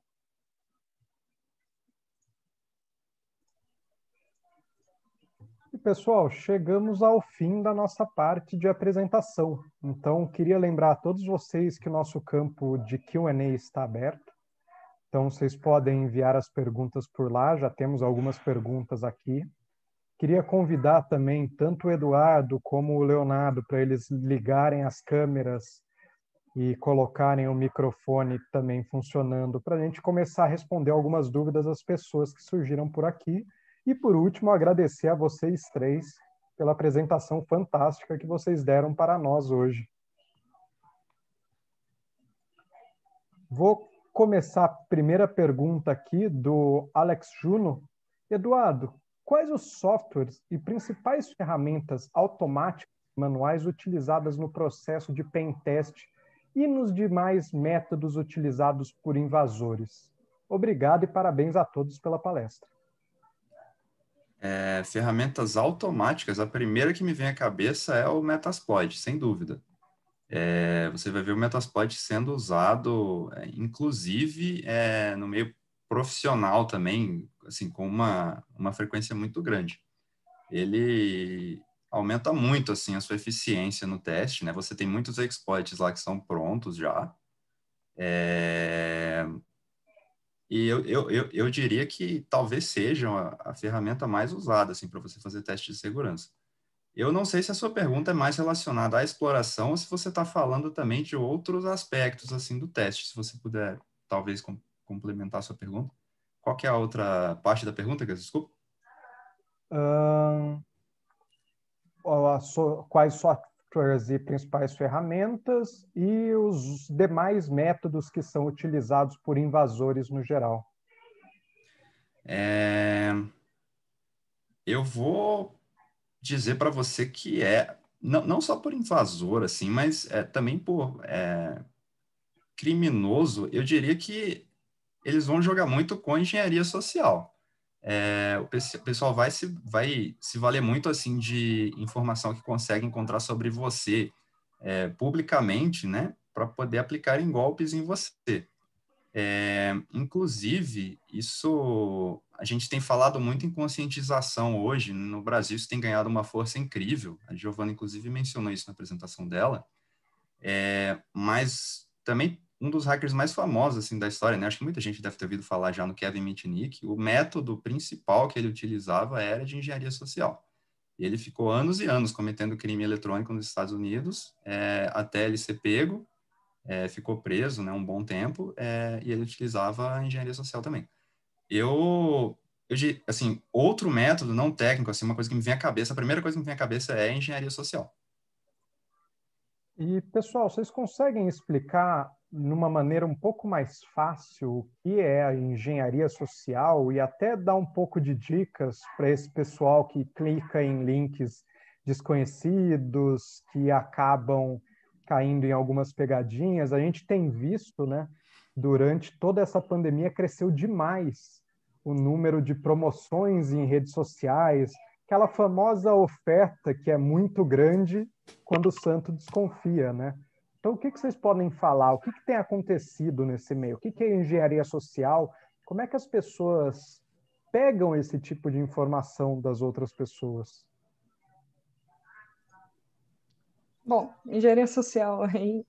E, pessoal, chegamos ao fim da nossa parte de apresentação. Então, queria lembrar a todos vocês que o nosso campo de Q&A está aberto. Então, vocês podem enviar as perguntas por lá, já temos algumas perguntas aqui. Queria convidar também tanto o Eduardo como o Leonardo para eles ligarem as câmeras e colocarem o microfone também funcionando para a gente começar a responder algumas dúvidas das pessoas que surgiram por aqui. E, por último, agradecer a vocês três pela apresentação fantástica que vocês deram para nós hoje. Vou começar a primeira pergunta aqui do Alex Juno. Eduardo, quais os softwares e principais ferramentas automáticas e manuais utilizadas no processo de pentest e nos demais métodos utilizados por invasores? Obrigado e parabéns a todos pela palestra. Ferramentas automáticas, a primeira que me vem à cabeça é o Metasploit, sem dúvida. Você vai ver o Metasploit sendo usado, inclusive, no meio profissional também, assim, com uma frequência muito grande. Ele aumenta muito, assim, a sua eficiência no teste, né? Você tem muitos exploits lá que são prontos já. E eu diria que talvez seja a ferramenta mais usada, assim, para você fazer teste de segurança. Eu não sei se a sua pergunta é mais relacionada à exploração ou se você está falando também de outros aspectos, assim, do teste. Se você puder, talvez, complementar a sua pergunta. Qual que é a outra parte da pergunta, Gus? Desculpa. Quais softwares e principais ferramentas e os demais métodos que são utilizados por invasores no geral? Eu vou dizer para você que não só por invasor, assim, mas também por criminoso, eu diria que eles vão jogar muito com engenharia social. O pessoal vai se valer muito assim de informação que consegue encontrar sobre você publicamente, né, para poder aplicar em golpes em você. Inclusive, isso a gente tem falado muito em conscientização hoje. No Brasil, isso tem ganhado uma força incrível. A Giovana, inclusive, mencionou isso na apresentação dela. Mas também um dos hackers mais famosos assim, da história, né? Acho que muita gente deve ter ouvido falar já no Kevin Mitnick. O método principal que ele utilizava era de engenharia social. Ele ficou anos e anos cometendo crime eletrônico nos Estados Unidos, até ele ser pego, ficou preso, né, um bom tempo, e ele utilizava a engenharia social também. Assim, outro método não técnico, assim, uma coisa que me vem à cabeça, a primeira coisa que me vem à cabeça é a engenharia social. E, pessoal, vocês conseguem explicar de uma maneira um pouco mais fácil o que é a engenharia social e até dar um pouco de dicas para esse pessoal que clica em links desconhecidos, que acabam caindo em algumas pegadinhas? A gente tem visto, né, durante toda essa pandemia, cresceu demais o número de promoções em redes sociais, aquela famosa oferta que é muito grande quando o santo desconfia, né? Então, o que vocês podem falar? O que tem acontecido nesse meio? O que é engenharia social? Como é que as pessoas pegam esse tipo de informação das outras pessoas? Bom, engenharia social aí,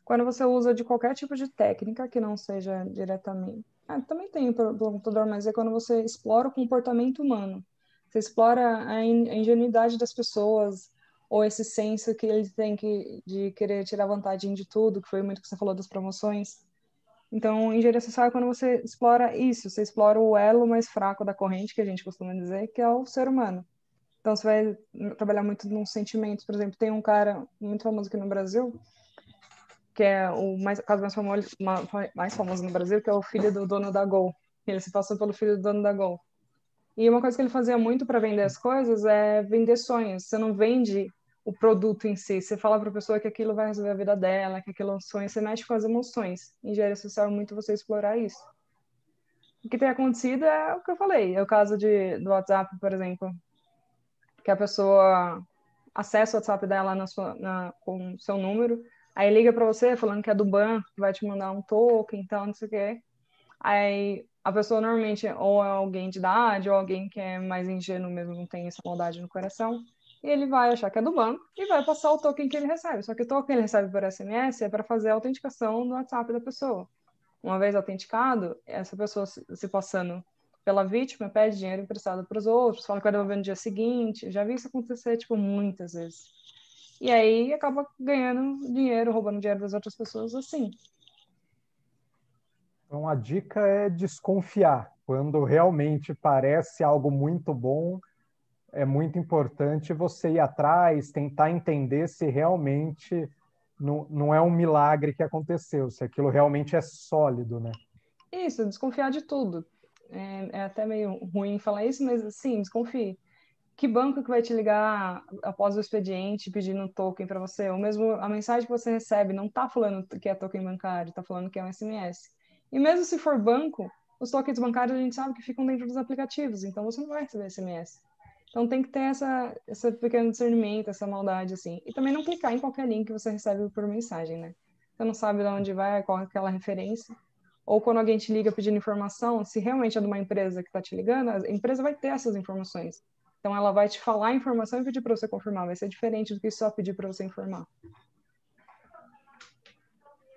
quando você usa de qualquer tipo de técnica que não seja diretamente... também tem o computador, mas é quando você explora o comportamento humano. Você explora a ingenuidade das pessoas, ou esse senso que eles têm de querer tirar vantagem de tudo, que foi muito que você falou das promoções. Então, engenharia social é quando você explora isso, você explora o elo mais fraco da corrente, que a gente costuma dizer, que é o ser humano. Então, você vai trabalhar muito nos sentimentos. Por exemplo, tem um cara muito famoso aqui no Brasil, que é o caso mais famoso no Brasil, que é o filho do dono da Gol. Ele se passou pelo filho do dono da Gol. E uma coisa que ele fazia muito para vender as coisas é vender sonhos. Você não vende o produto em si, você fala para a pessoa que aquilo vai resolver a vida dela, que aquilo é um sonho, você mexe com as emoções. Em engenharia social é muito você explorar isso. O que tem acontecido é o que eu falei, é o caso do WhatsApp, por exemplo, que a pessoa acessa o WhatsApp dela com o seu número, aí liga para você falando que é do banco, que vai te mandar um token, então não sei o quê. Aí a pessoa normalmente ou é alguém de idade ou alguém que é mais ingênuo mesmo, não tem essa maldade no coração, e ele vai achar que é do banco e vai passar o token que ele recebe. Só que o token que ele recebe por SMS é para fazer a autenticação do WhatsApp da pessoa. Uma vez autenticado, essa pessoa se passando pela vítima pede dinheiro emprestado para os outros, fala que vai devolver no dia seguinte. Já vi isso acontecer, tipo, muitas vezes. E aí acaba ganhando dinheiro, roubando dinheiro das outras pessoas assim. Então, a dica é desconfiar. Quando realmente parece algo muito bom, é muito importante você ir atrás, tentar entender se realmente não é um milagre que aconteceu, se aquilo realmente é sólido, né? Isso, desconfiar de tudo. É até meio ruim falar isso, mas sim, desconfie. Que banco que vai te ligar após o expediente pedindo um token para você? Ou mesmo a mensagem que você recebe não está falando que é token bancário, está falando que é um SMS. E mesmo se for banco, os tokens bancários a gente sabe que ficam dentro dos aplicativos, então você não vai receber SMS. Então tem que ter essa pequeno discernimento, essa maldade, assim. E também não clicar em qualquer link que você recebe por mensagem, né? Você não sabe de onde vai, qual é aquela referência. Ou quando alguém te liga pedindo informação, se realmente é de uma empresa que está te ligando, a empresa vai ter essas informações. Então, ela vai te falar a informação e pedir para você confirmar. Vai ser diferente do que só pedir para você informar.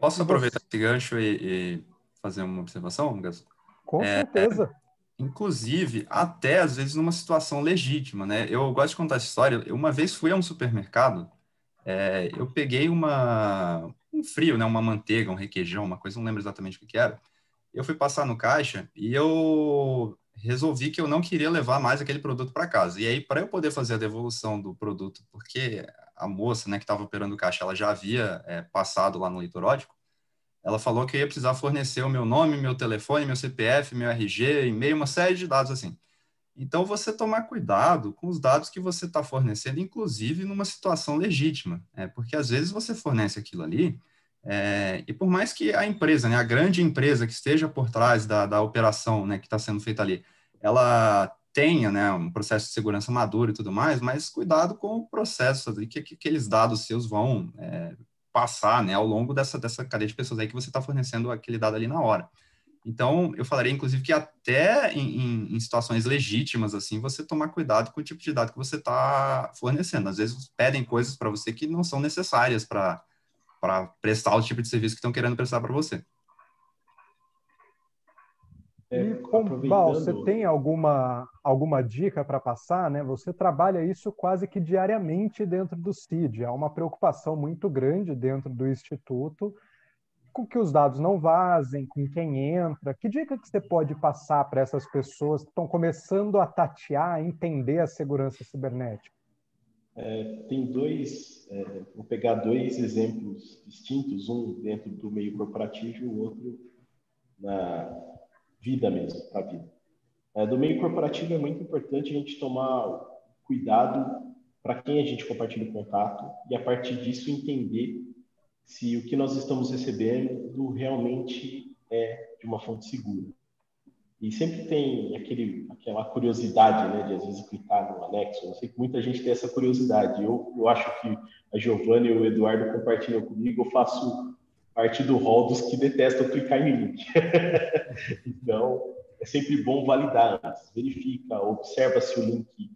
Posso E aproveitar você, esse gancho e fazer uma observação, Gus? com certeza. Inclusive, até às vezes numa situação legítima, né? Eu gosto de contar essa história. Eu uma vez fui a um supermercado, eu peguei um frio, né? Uma manteiga, um requeijão, uma coisa, não lembro exatamente o que que era. Eu fui passar no caixa e eu resolvi que eu não queria levar mais aquele produto para casa. E aí, para eu poder fazer a devolução do produto, porque a moça, né, que estava operando o caixa, ela já havia passado lá no litoródico, ela falou que eu ia precisar fornecer o meu nome, meu telefone, meu CPF, meu RG, e-mail, uma série de dados assim. Então, você tomar cuidado com os dados que você está fornecendo, inclusive numa situação legítima, porque às vezes você fornece aquilo ali, e por mais que a empresa, né, a grande empresa que esteja por trás da operação, né, que está sendo feita ali, ela tenha, né, um processo de segurança maduro e tudo mais, mas cuidado com o processo ali, que aqueles dados seus vão passar, né, ao longo dessa cadeia de pessoas aí que você está fornecendo aquele dado ali na hora. Então, eu falaria, inclusive, que até em situações legítimas, assim, você tomar cuidado com o tipo de dado que você está fornecendo. Às vezes, pedem coisas para você que não são necessárias para prestar o tipo de serviço que estão querendo prestar para você. E, Pombal, você Aproveitando, tem alguma dica para passar, né? Você trabalha isso quase que diariamente dentro do CID. Há uma preocupação muito grande dentro do Instituto com que os dados não vazem, com quem entra. Que dica que você pode passar para essas pessoas que estão começando a tatear, a entender a segurança cibernética? vou pegar dois exemplos distintos, um dentro do meio corporativo e o outro na vida mesmo, para a vida. Do meio corporativo é muito importante a gente tomar cuidado para quem a gente compartilha o contato e, a partir disso, entender se o que nós estamos recebendo realmente é de uma fonte segura. E sempre tem aquela curiosidade, né, de às vezes clicar no anexo. Eu sei que muita gente tem essa curiosidade. Eu acho que a Giovana e o Eduardo compartilham comigo. Eu faço parte do rol dos que detestam clicar em link. Então, é sempre bom validar antes. Verifica, observa se o link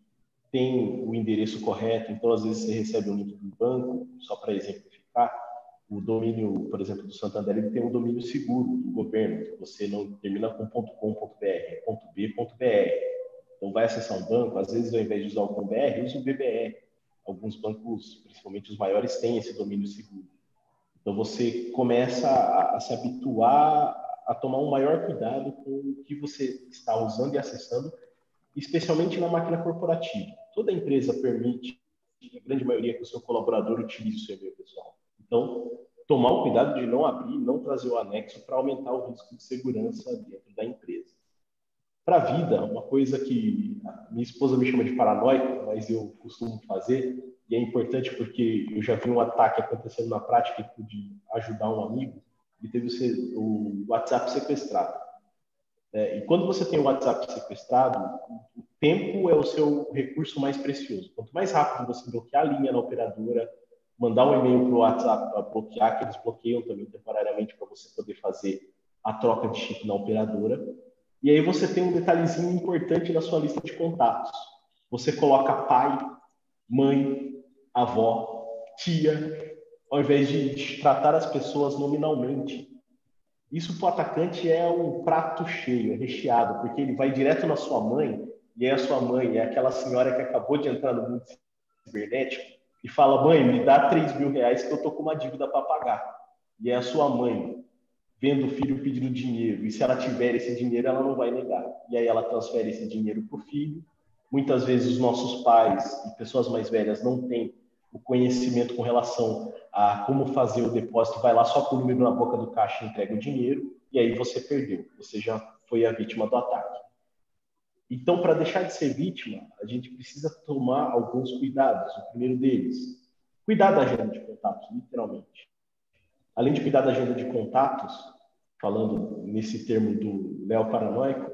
tem o endereço correto. Então, às vezes, você recebe um link do banco, só para exemplificar, o domínio, por exemplo, do Santander, ele tem um domínio seguro do governo, que você não termina com .com.br, é .b.br. Então, vai acessar um banco, às vezes, ao invés de usar o .br, usa o BBR. Alguns bancos, principalmente os maiores, têm esse domínio seguro. Então, você começa a se habituar a tomar um maior cuidado com o que você está usando e acessando, especialmente na máquina corporativa. Toda empresa permite, a grande maioria, que o seu colaborador utilize o seu e-mail pessoal. Então, tomar o cuidado de não abrir, não trazer o anexo para aumentar o risco de segurança dentro da empresa. Para a vida, uma coisa que minha esposa me chama de paranoico, mas eu costumo fazer, e é importante porque eu já vi um ataque acontecendo na prática e pude ajudar um amigo, e teve o WhatsApp sequestrado. E quando você tem o WhatsApp sequestrado, o tempo é o seu recurso mais precioso. Quanto mais rápido você bloquear a linha na operadora, mandar um e-mail para o WhatsApp para bloquear, que eles bloqueiam também temporariamente para você poder fazer a troca de chip na operadora. E aí você tem um detalhezinho importante na sua lista de contatos. Você coloca pai, mãe, avó, tia, ao invés de tratar as pessoas nominalmente. Isso para o atacante é um prato cheio, é recheado, porque ele vai direto na sua mãe, e aí a sua mãe é aquela senhora que acabou de entrar no mundo cibernético, e fala, mãe, me dá 3.000 reais que eu tô com uma dívida para pagar. E é a sua mãe vendo o filho pedindo dinheiro, e se ela tiver esse dinheiro, ela não vai negar. E aí ela transfere esse dinheiro para o filho. Muitas vezes os nossos pais e pessoas mais velhas não têm o conhecimento com relação a como fazer o depósito, vai lá só com o número na boca do caixa e entrega o dinheiro, e aí você perdeu, você já foi a vítima do ataque. Então, para deixar de ser vítima, a gente precisa tomar alguns cuidados. O primeiro deles, cuidar da agenda de contatos, literalmente. Além de cuidar da agenda de contatos, falando nesse termo do Léo Paranoico,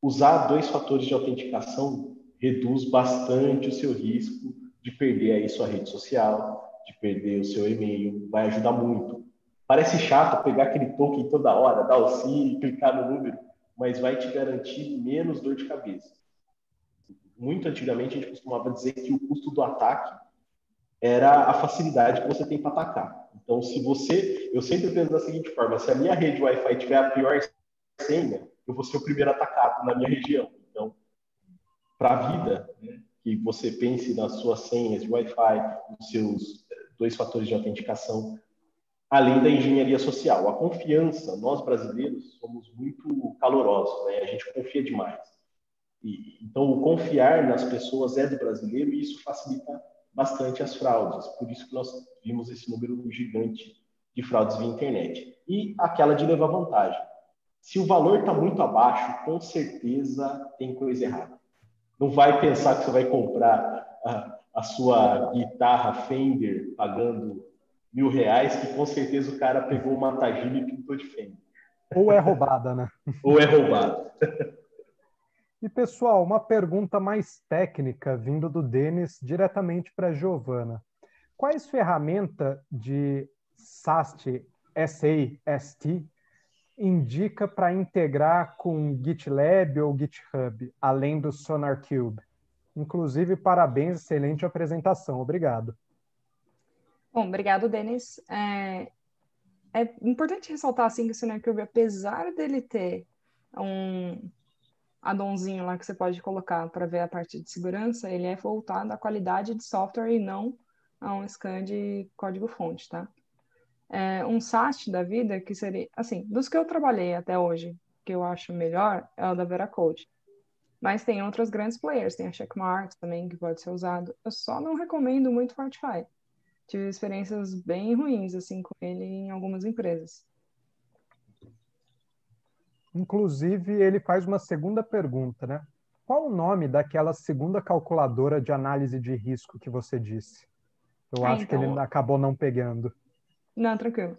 usar 2 fatores de autenticação reduz bastante o seu risco de perder aí sua rede social, de perder o seu e-mail, vai ajudar muito. Parece chato pegar aquele token toda hora, dar o sim e clicar no número, mas vai te garantir menos dor de cabeça. Muito antigamente a gente costumava dizer que o custo do ataque era a facilidade que você tem para atacar. Então, eu sempre penso da seguinte forma, se a minha rede Wi-Fi tiver a pior senha, eu vou ser o primeiro atacado na minha região. Então, para a vida, né, que você pense nas suas senhas de Wi-Fi, nos seus 2 fatores de autenticação, além da engenharia social. A confiança, nós brasileiros somos muito calorosos, né? A gente confia demais. Então, o confiar nas pessoas é do brasileiro e isso facilita bastante as fraudes. Por isso que nós vimos esse número gigante de fraudes via internet. E aquela de levar vantagem. Se o valor está muito abaixo, com certeza tem coisa errada. Não vai pensar que você vai comprar a sua guitarra Fender pagando R$1.000, que com certeza o cara pegou uma Tagine e pintou de Fender. Ou é roubada, né? Ou é roubado. E, pessoal, uma pergunta mais técnica vindo do Denis diretamente para a Giovana. Quais ferramentas de SAST, SAST, indica para integrar com GitLab ou GitHub, além do SonarQube? Inclusive, parabéns, excelente apresentação. Obrigado. Bom, obrigado, Denis. É importante ressaltar assim, que o SonarQube, apesar dele ter um addonzinho lá que você pode colocar para ver a parte de segurança, ele é voltado à qualidade de software e não a um scan de código-fonte, tá? Um SAST da vida, que seria, assim, dos que eu trabalhei até hoje, que eu acho melhor, é o da Veracode. Mas tem outros grandes players, tem a Checkmarx também, que pode ser usado. Eu só não recomendo muito o Fortify. Tive experiências bem ruins, assim, com ele em algumas empresas. Inclusive, ele faz uma segunda pergunta, né? Qual o nome daquela segunda calculadora de análise de risco que você disse? Eu acho que ele acabou não pegando. Não, tranquilo.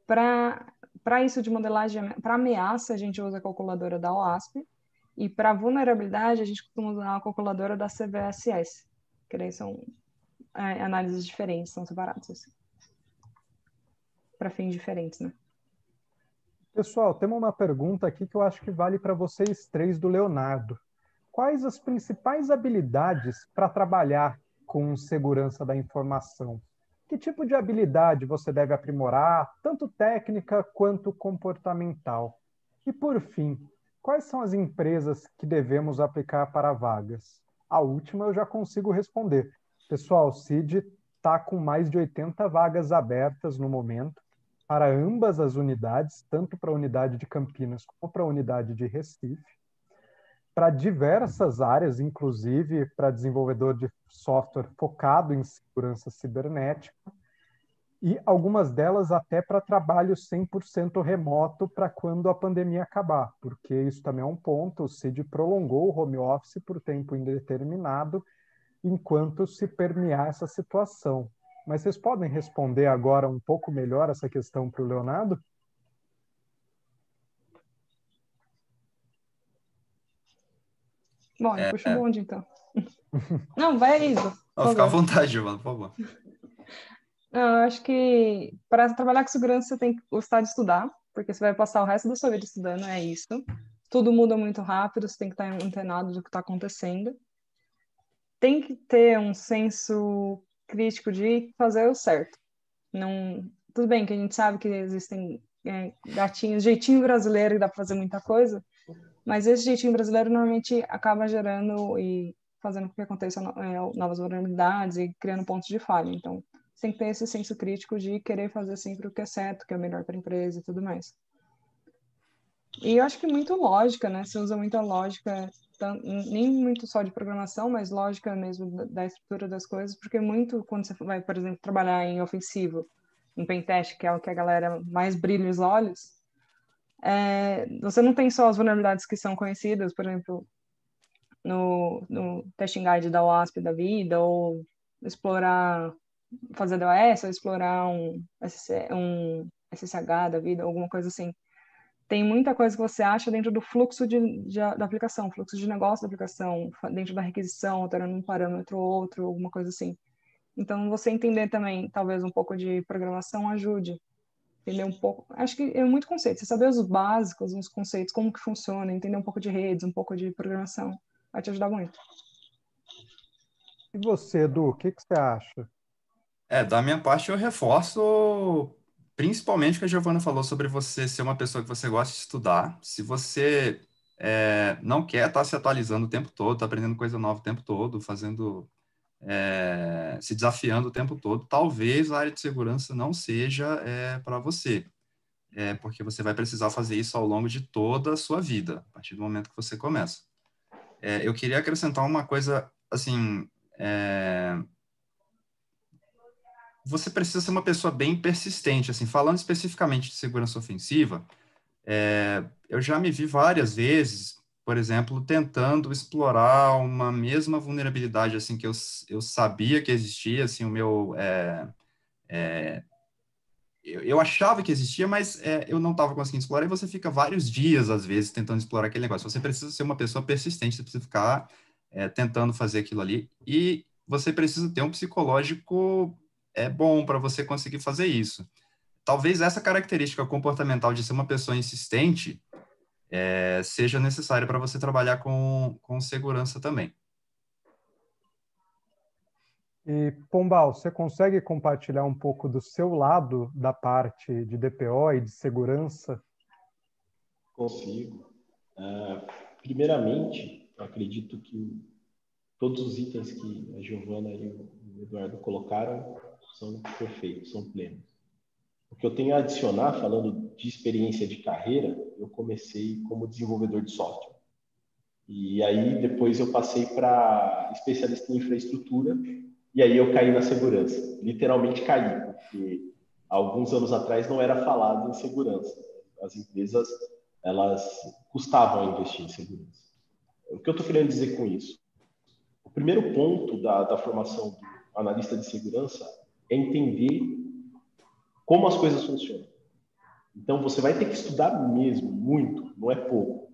Para isso de modelagem, para ameaça, a gente usa a calculadora da OASP, e para vulnerabilidade, a gente costuma usar a calculadora da CVSS, que daí são análises diferentes, são separadas, assim, para fins diferentes, né? Pessoal, temos uma pergunta aqui que eu acho que vale para vocês 3 do Leonardo. Quais as principais habilidades para trabalhar com segurança da informação? Que tipo de habilidade você deve aprimorar, tanto técnica quanto comportamental? E, por fim, quais são as empresas que devemos aplicar para vagas? A última eu já consigo responder. Pessoal, o CID está com mais de 80 vagas abertas no momento para ambas as unidades, tanto para a unidade de Campinas como para a unidade de Recife, para diversas áreas, inclusive para desenvolvedor de software focado em segurança cibernética, e algumas delas até para trabalho 100% remoto para quando a pandemia acabar, porque isso também é um ponto. O CID prolongou o home office por tempo indeterminado, enquanto se permear essa situação. Mas vocês podem responder agora um pouco melhor essa questão para o Leonardo? Bom, puxa o bonde, então. Não, vai aí, Ivo. Fica à vontade, mano, por favor. Não, eu acho que para trabalhar com segurança você tem que gostar de estudar, porque você vai passar o resto da sua vida estudando, é isso. Tudo muda muito rápido, você tem que estar antenado do que está acontecendo. Tem que ter um senso crítico de fazer o certo. Não, tudo bem que a gente sabe que existem gatinhos, jeitinho brasileiro que dá para fazer muita coisa, mas esse jeitinho brasileiro normalmente acaba gerando e fazendo com que aconteçam novas vulnerabilidades e criando pontos de falha. Então, você tem que ter esse senso crítico de querer fazer sempre o que é certo, o que é melhor para a empresa e tudo mais. E eu acho que muito lógica, né? Você usa muita lógica, nem muito só de programação, mas lógica mesmo da estrutura das coisas, porque muito quando você vai, por exemplo, trabalhar em ofensivo, em pentest, que é o que a galera mais brilha os olhos, você não tem só as vulnerabilidades que são conhecidas, por exemplo, no testing guide da OASP da vida, ou explorar, fazer DOS, ou explorar um SSH da vida, alguma coisa assim. Tem muita coisa que você acha dentro do fluxo da aplicação, fluxo de negócio da aplicação, dentro da requisição, alterando um parâmetro ou outro, alguma coisa assim. Então, você entender também, talvez, um pouco de programação ajude. Entender um pouco. Acho que é muito conceito. Você saber os básicos, os conceitos, como que funciona, entender um pouco de redes, um pouco de programação, vai te ajudar muito. E você, Edu, o que você acha? Da minha parte, eu reforço principalmente o que a Giovana falou sobre você ser uma pessoa que você gosta de estudar. Se você não quer estar se atualizando o tempo todo, tá aprendendo coisa nova o tempo todo, se desafiando o tempo todo, talvez a área de segurança não seja para você. Porque você vai precisar fazer isso ao longo de toda a sua vida, a partir do momento que você começa. Eu queria acrescentar uma coisa, assim, você precisa ser uma pessoa bem persistente, assim, falando especificamente de segurança ofensiva, eu já me vi várias vezes, por exemplo, tentando explorar uma mesma vulnerabilidade, assim, que eu sabia que existia, assim, eu achava que existia, mas eu não estava conseguindo explorar, e você fica vários dias, às vezes, tentando explorar aquele negócio. Você precisa ser uma pessoa persistente, você precisa ficar tentando fazer aquilo ali, e você precisa ter um psicológico bom para você conseguir fazer isso. Talvez essa característica comportamental de ser uma pessoa insistente seja necessária para você trabalhar com segurança também. E, Pombal, você consegue compartilhar um pouco do seu lado da parte de DPO e de segurança? Consigo. Primeiramente, eu acredito que todos os itens que a Giovana e o Eduardo colocaram são perfeitos, são plenos. O que eu tenho a adicionar, falando de experiência de carreira, eu comecei como desenvolvedor de software. E aí, depois eu passei para especialista em infraestrutura, e aí eu caí na segurança. Literalmente caí, porque alguns anos atrás não era falado em segurança. As empresas, elas custavam investir em segurança. O que eu estou querendo dizer com isso? O primeiro ponto da formação do analista de segurança é entender como as coisas funcionam. Então, você vai ter que estudar mesmo, muito, não é pouco.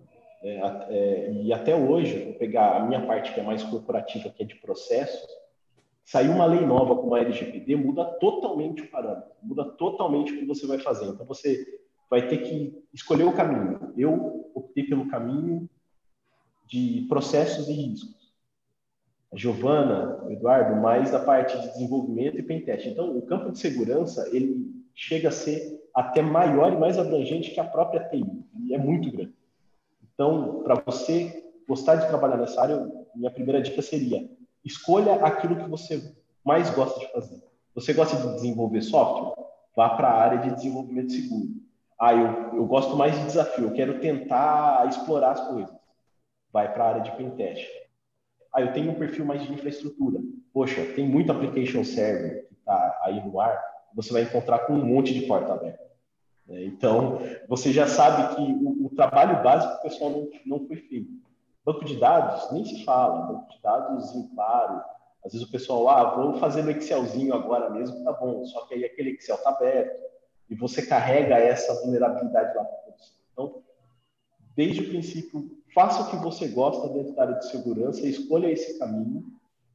E até hoje, vou pegar a minha parte que é mais corporativa, que é de processos, saiu uma lei nova com a LGPD, muda totalmente o parâmetro, muda totalmente o que você vai fazer. Então, você vai ter que escolher o caminho. Eu optei pelo caminho de processos e riscos. A Giovana, o Eduardo, mais da parte de desenvolvimento e pentest. Então, o campo de segurança, ele chega a ser até maior e mais abrangente que a própria TI. E é muito grande. Então, para você gostar de trabalhar nessa área, minha primeira dica seria: escolha aquilo que você mais gosta de fazer. Você gosta de desenvolver software? Vá para a área de desenvolvimento seguro. Eu gosto mais de desafio, eu quero tentar explorar as coisas. Vai para a área de pentest. Eu tenho um perfil mais de infraestrutura. Poxa, tem muito application server que está aí no ar, você vai encontrar com um monte de porta aberta. Então, você já sabe que o trabalho básico do pessoal não foi feito. Banco de dados, nem se fala. Banco de dados em claro. Às vezes o pessoal, vamos fazer no Excelzinho agora mesmo, tá bom. Só que aí aquele Excel está aberto e você carrega essa vulnerabilidade lá para a produção. Então, desde o princípio, faça o que você gosta dentro da área de segurança, escolha esse caminho,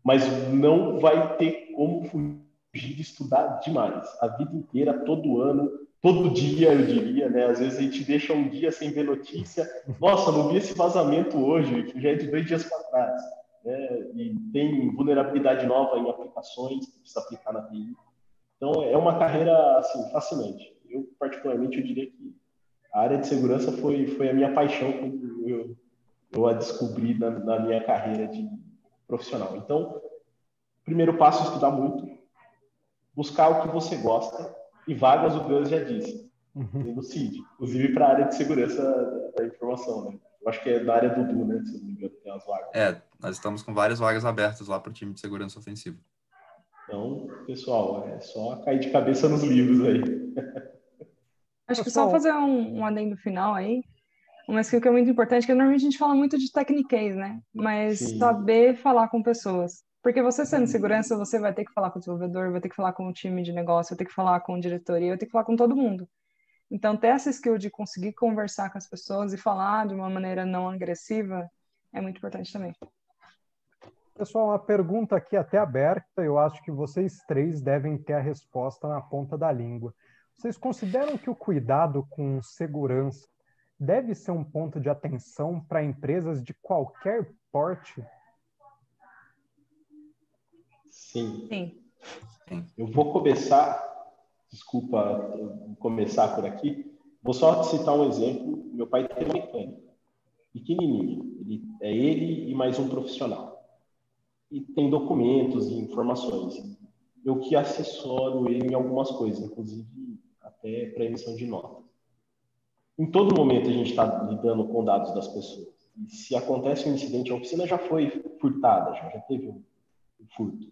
mas não vai ter como fugir de estudar demais. A vida inteira, todo ano, todo dia, eu diria, né? Às vezes a gente deixa um dia sem ver notícia. Nossa, não vi esse vazamento hoje, que já é de 2 dias para trás. Né? E tem vulnerabilidade nova em aplicações que precisa aplicar na TI. Então, é uma carreira assim, fascinante. Eu, particularmente, eu diria que a área de segurança foi a minha paixão quando eu a descobri na minha carreira profissional. Então, primeiro passo é estudar muito, buscar o que você gosta, e vagas o Gus já disse, no CID, inclusive para a área de segurança da informação, né? Eu acho que é da área do Du, né? Se não me engano, tem as vagas. Nós estamos com várias vagas abertas lá para o time de segurança ofensiva. Então, pessoal, é só cair de cabeça nos livros aí. Acho que só fazer um adendo final aí, uma skill que é muito importante, que normalmente a gente fala muito de techniquez, né? Mas Sim. saber falar com pessoas. Porque você sendo segurança, você vai ter que falar com o desenvolvedor, vai ter que falar com o time de negócio, vai ter que falar com a diretoria, vai ter que falar com todo mundo. Então, ter essa skill de conseguir conversar com as pessoas e falar de uma maneira não agressiva é muito importante também. Pessoal, uma pergunta aqui até aberta, eu acho que vocês três devem ter a resposta na ponta da língua. Vocês consideram que o cuidado com segurança deve ser um ponto de atenção para empresas de qualquer porte? Sim. Sim. Eu vou começar, desculpa começar por aqui, vou só citar um exemplo. Meu pai tem uma mecânica, pequenininho, ele e mais um profissional. E tem documentos e informações. Eu que assessoro ele em algumas coisas, inclusive até para emissão de nota. Em todo momento a gente está lidando com dados das pessoas. E se acontece um incidente, a oficina já foi furtada, já teve um furto.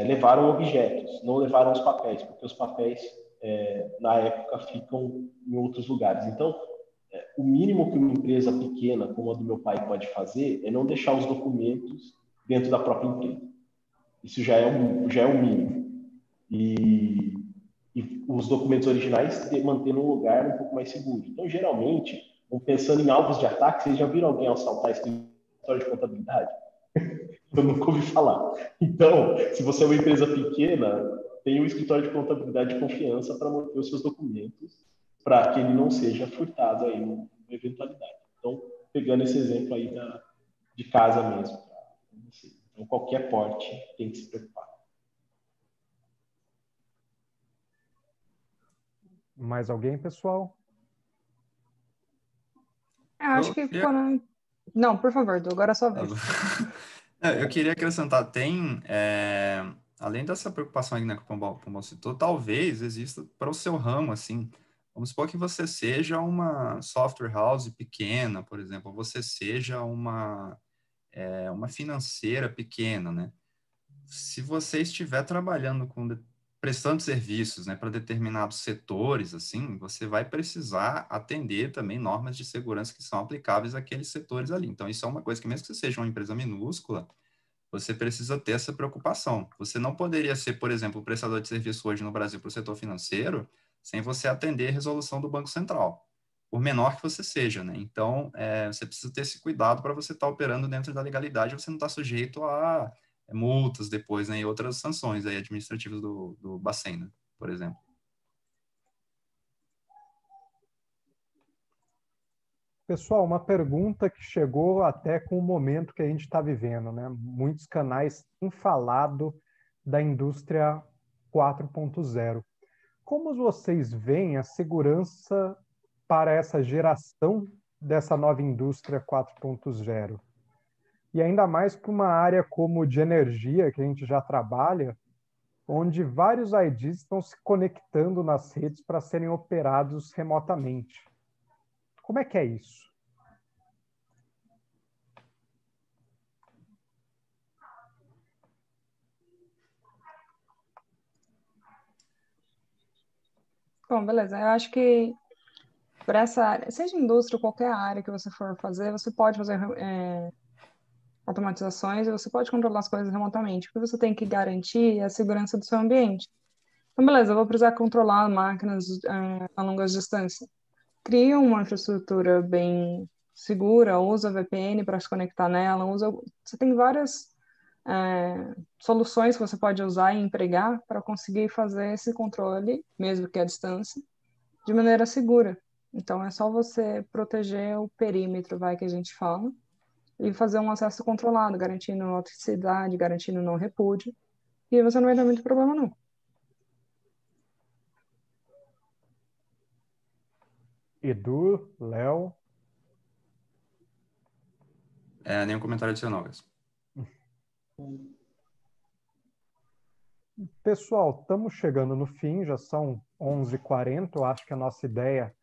Levaram objetos, não levaram os papéis, porque os papéis, na época, ficam em outros lugares. Então, o mínimo que uma empresa pequena, como a do meu pai, pode fazer é não deixar os documentos dentro da própria empresa. Isso já é o mínimo. E os documentos originais manter num lugar um pouco mais seguro. Então, geralmente, pensando em alvos de ataque, vocês já viram alguém assaltar escritório de contabilidade? Eu nunca ouvi falar. Então, se você é uma empresa pequena, tem um escritório de contabilidade de confiança para manter os seus documentos, para que ele não seja furtado aí numa eventualidade. Então, pegando esse exemplo aí de casa mesmo. Então, qualquer porte tem que se preocupar. Mais alguém, pessoal? Eu acho que quando... Não, por favor, Du, agora é a sua vez. Eu queria acrescentar, além dessa preocupação aí, né, que o Pombal citou, talvez exista para o seu ramo, assim, vamos supor que você seja uma software house pequena, por exemplo, ou você seja uma financeira pequena, né? Se você estiver trabalhando prestando serviços, né, para determinados setores, assim, você vai precisar atender também normas de segurança que são aplicáveis àqueles setores ali. Então, isso é uma coisa que, mesmo que você seja uma empresa minúscula, você precisa ter essa preocupação. Você não poderia ser, por exemplo, prestador de serviço hoje no Brasil para o setor financeiro sem você atender a resolução do Banco Central, por menor que você seja, né? Então, você precisa ter esse cuidado para você estar operando dentro da legalidade, você não está sujeito a multas depois, né, e outras sanções aí administrativas do Bacen, né, por exemplo. Pessoal, uma pergunta que chegou até com o momento que a gente está vivendo, né? Muitos canais têm falado da indústria 4.0. Como vocês veem a segurança para essa geração dessa nova indústria 4.0? E ainda mais para uma área como de energia, que a gente já trabalha, onde vários IDs estão se conectando nas redes para serem operados remotamente. Como é que é isso? Bom, beleza. Eu acho que para essa área, seja indústria ou qualquer área que você for fazer, você pode fazer automatizações e você pode controlar as coisas remotamente. O que você tem que garantir é a segurança do seu ambiente. Então, beleza, eu vou precisar controlar máquinas a longas distâncias. Cria uma infraestrutura bem segura, usa VPN para se conectar nela, você tem várias soluções que você pode usar e empregar para conseguir fazer esse controle, mesmo que à distância, de maneira segura. Então, é só você proteger o perímetro, vai, que a gente fala, e fazer um acesso controlado, garantindo autenticidade, garantindo não repúdio, e você não vai ter muito problema, não. Edu, Léo. Nenhum comentário adicional, guys. Pessoal, estamos chegando no fim, já são 11h40. Eu acho que a nossa ideia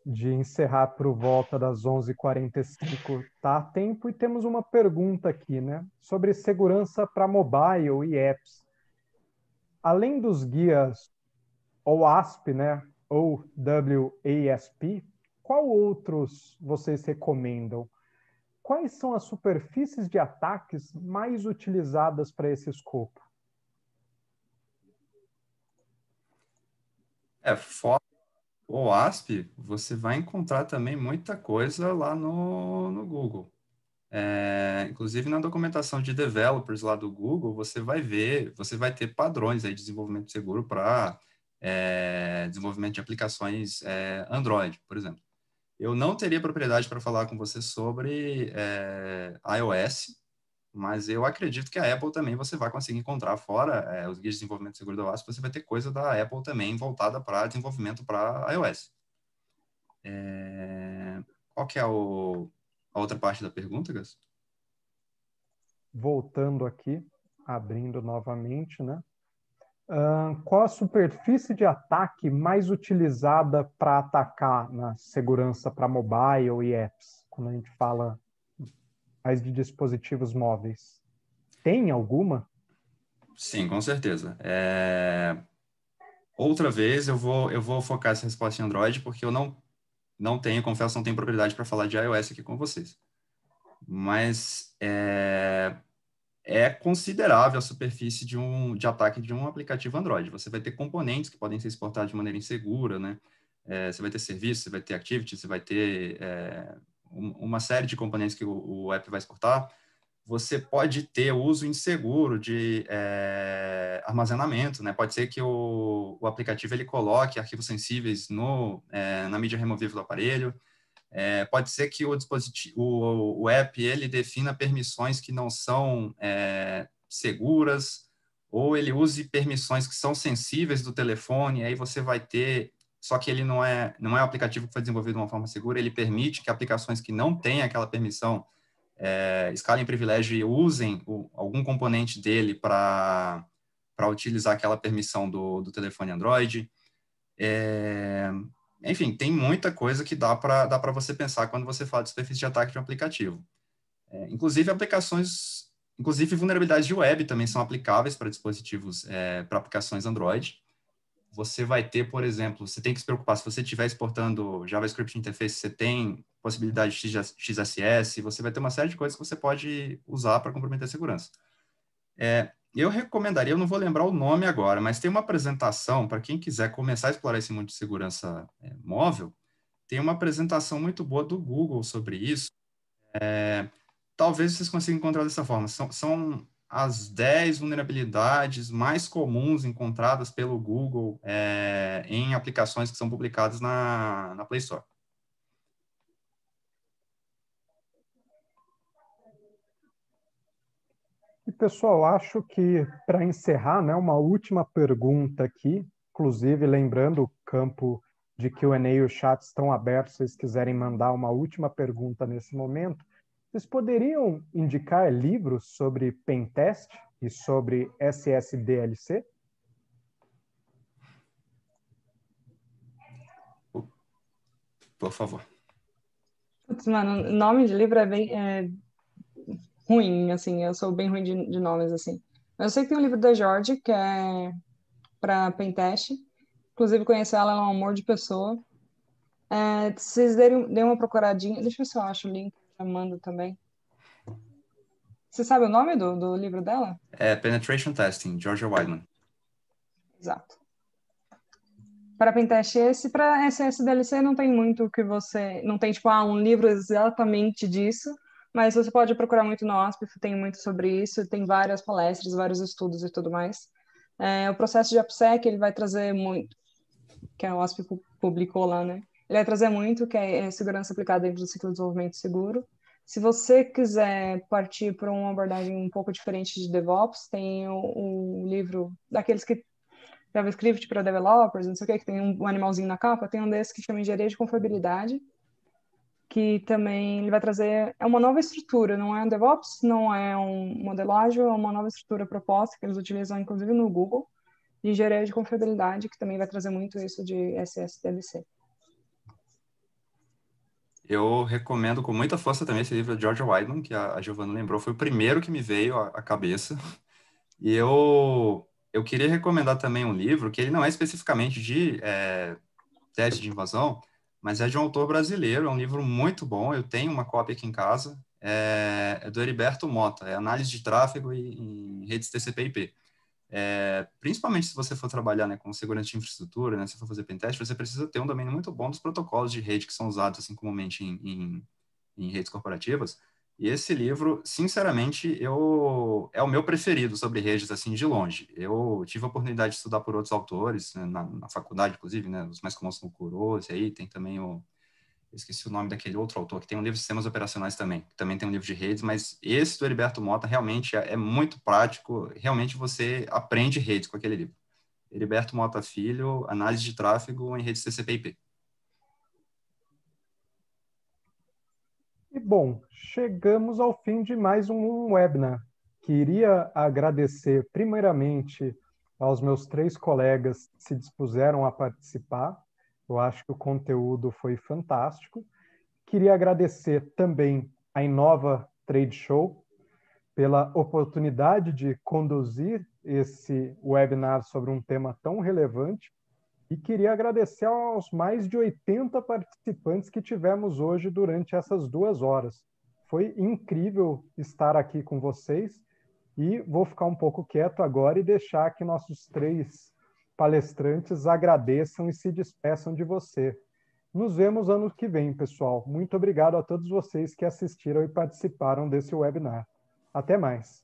de encerrar por volta das 11h45 está a tempo. E temos uma pergunta aqui, né? Sobre segurança para mobile e apps. Além dos guias OWASP, né? Ou WASP, qual outros vocês recomendam? Quais são as superfícies de ataques mais utilizadas para esse escopo? Fora o OWASP, você vai encontrar também muita coisa lá no Google. Inclusive na documentação de developers lá do Google, você vai ter padrões aí de desenvolvimento seguro para desenvolvimento de aplicações Android, por exemplo. Eu não teria propriedade para falar com você sobre iOS, mas eu acredito que a Apple também você vai conseguir encontrar fora os guias de desenvolvimento seguro da OWASP, você vai ter coisa da Apple também voltada para desenvolvimento para iOS. Qual que é a outra parte da pergunta, Gus? Voltando aqui, abrindo novamente, né? Qual a superfície de ataque mais utilizada para atacar na segurança para mobile e apps, quando a gente fala mais de dispositivos móveis? Tem alguma? Sim, com certeza. Outra vez eu vou focar essa resposta em Android, porque eu confesso, não tenho propriedade para falar de iOS aqui com vocês. Mas é considerável a superfície de ataque de um aplicativo Android. Você vai ter componentes que podem ser exportados de maneira insegura, né? Você vai ter serviço, você vai ter activity, você vai ter uma série de componentes que o app vai exportar. Você pode ter uso inseguro de armazenamento, né? Pode ser que o aplicativo ele coloque arquivos sensíveis na mídia removível do aparelho. Pode ser que o app ele defina permissões que não são seguras, ou ele use permissões que são sensíveis do telefone, aí você vai ter, só que ele não é um aplicativo que foi desenvolvido de uma forma segura, ele permite que aplicações que não têm aquela permissão escalem privilégio e usem algum componente dele para utilizar aquela permissão do telefone Android. Enfim, tem muita coisa que dá para você pensar quando você fala de superfície de ataque de um aplicativo. Inclusive vulnerabilidades de web também são aplicáveis para dispositivos, para aplicações Android. Você vai ter, por exemplo, você tem que se preocupar, se você estiver exportando JavaScript Interface, você tem possibilidade de XSS, você vai ter uma série de coisas que você pode usar para comprometer a segurança. Eu recomendaria, eu não vou lembrar o nome agora, mas tem uma apresentação, para quem quiser começar a explorar esse mundo de segurança móvel, tem uma apresentação muito boa do Google sobre isso. Talvez vocês consigam encontrar dessa forma. São as 10 vulnerabilidades mais comuns encontradas pelo Google em aplicações que são publicadas na Play Store. E, pessoal, acho que para encerrar, né, uma última pergunta aqui, inclusive lembrando o campo de Q&A e o chat estão abertos, se vocês quiserem mandar uma última pergunta nesse momento. Vocês poderiam indicar livros sobre pentest e sobre SSDLC? Por favor. Putz, mano, nome de livro é bem ruim, assim, eu sou bem ruim de nomes, assim. Eu sei que tem um livro da George, que é para pentest. Inclusive, conhecer ela, ela é um amor de pessoa. Se vocês derem uma procuradinha, deixa eu ver se eu acho o link, eu mando também. Você sabe o nome do livro dela? Penetration Testing, Georgia Weidman. Exato. Para pentest esse, para SSDLC não tem muito que você... Não tem, tipo, um livro exatamente disso, mas você pode procurar muito no OSP, tem muito sobre isso, tem várias palestras, vários estudos e tudo mais. O processo de AppSec, ele vai trazer muito, que a OSP publicou lá, né? Ele vai trazer muito, que é segurança aplicada dentro do ciclo de desenvolvimento seguro. Se você quiser partir para uma abordagem um pouco diferente de DevOps, tem o livro daqueles que JavaScript para developers, não sei o que tem um animalzinho na capa, tem um desses que chama Engenharia de Confiabilidade. que também ele vai trazer uma nova estrutura, não é um DevOps, não é um modelo ágil, é uma nova estrutura proposta que eles utilizam inclusive no Google, de engenharia de confiabilidade, que também vai trazer muito isso de SSDLC. Eu recomendo com muita força também esse livro de George Weidman, que a Giovanna lembrou, foi o primeiro que me veio à cabeça. E eu queria recomendar também um livro que ele não é especificamente de teste de invasão, mas é de um autor brasileiro, é um livro muito bom, eu tenho uma cópia aqui em casa, é do Heriberto Mota, é Análise de Tráfego em Redes TCP/IP. Principalmente se você for trabalhar, né, com segurança de infraestrutura, né, se for fazer pentest, você precisa ter um domínio muito bom dos protocolos de rede que são usados assim comumente em redes corporativas. E esse livro, sinceramente, é o meu preferido sobre redes, assim, de longe. Eu tive a oportunidade de estudar por outros autores, né, na faculdade, inclusive, né, os mais comuns são o Kuroz, e aí tem também eu esqueci o nome daquele outro autor, que tem um livro de sistemas operacionais também, que também tem um livro de redes, mas esse do Heriberto Mota realmente é muito prático, realmente você aprende redes com aquele livro. Heriberto Mota Filho, Análise de Tráfego em Redes TCP/IP. E, bom, chegamos ao fim de mais um webinar. Queria agradecer, primeiramente, aos meus 3 colegas que se dispuseram a participar. Eu acho que o conteúdo foi fantástico. Queria agradecer também à Inova Trade Show pela oportunidade de conduzir esse webinar sobre um tema tão relevante. E queria agradecer aos mais de 80 participantes que tivemos hoje durante essas 2 horas. Foi incrível estar aqui com vocês e vou ficar um pouco quieto agora e deixar que nossos 3 palestrantes agradeçam e se despeçam de você. Nos vemos ano que vem, pessoal. Muito obrigado a todos vocês que assistiram e participaram desse webinar. Até mais.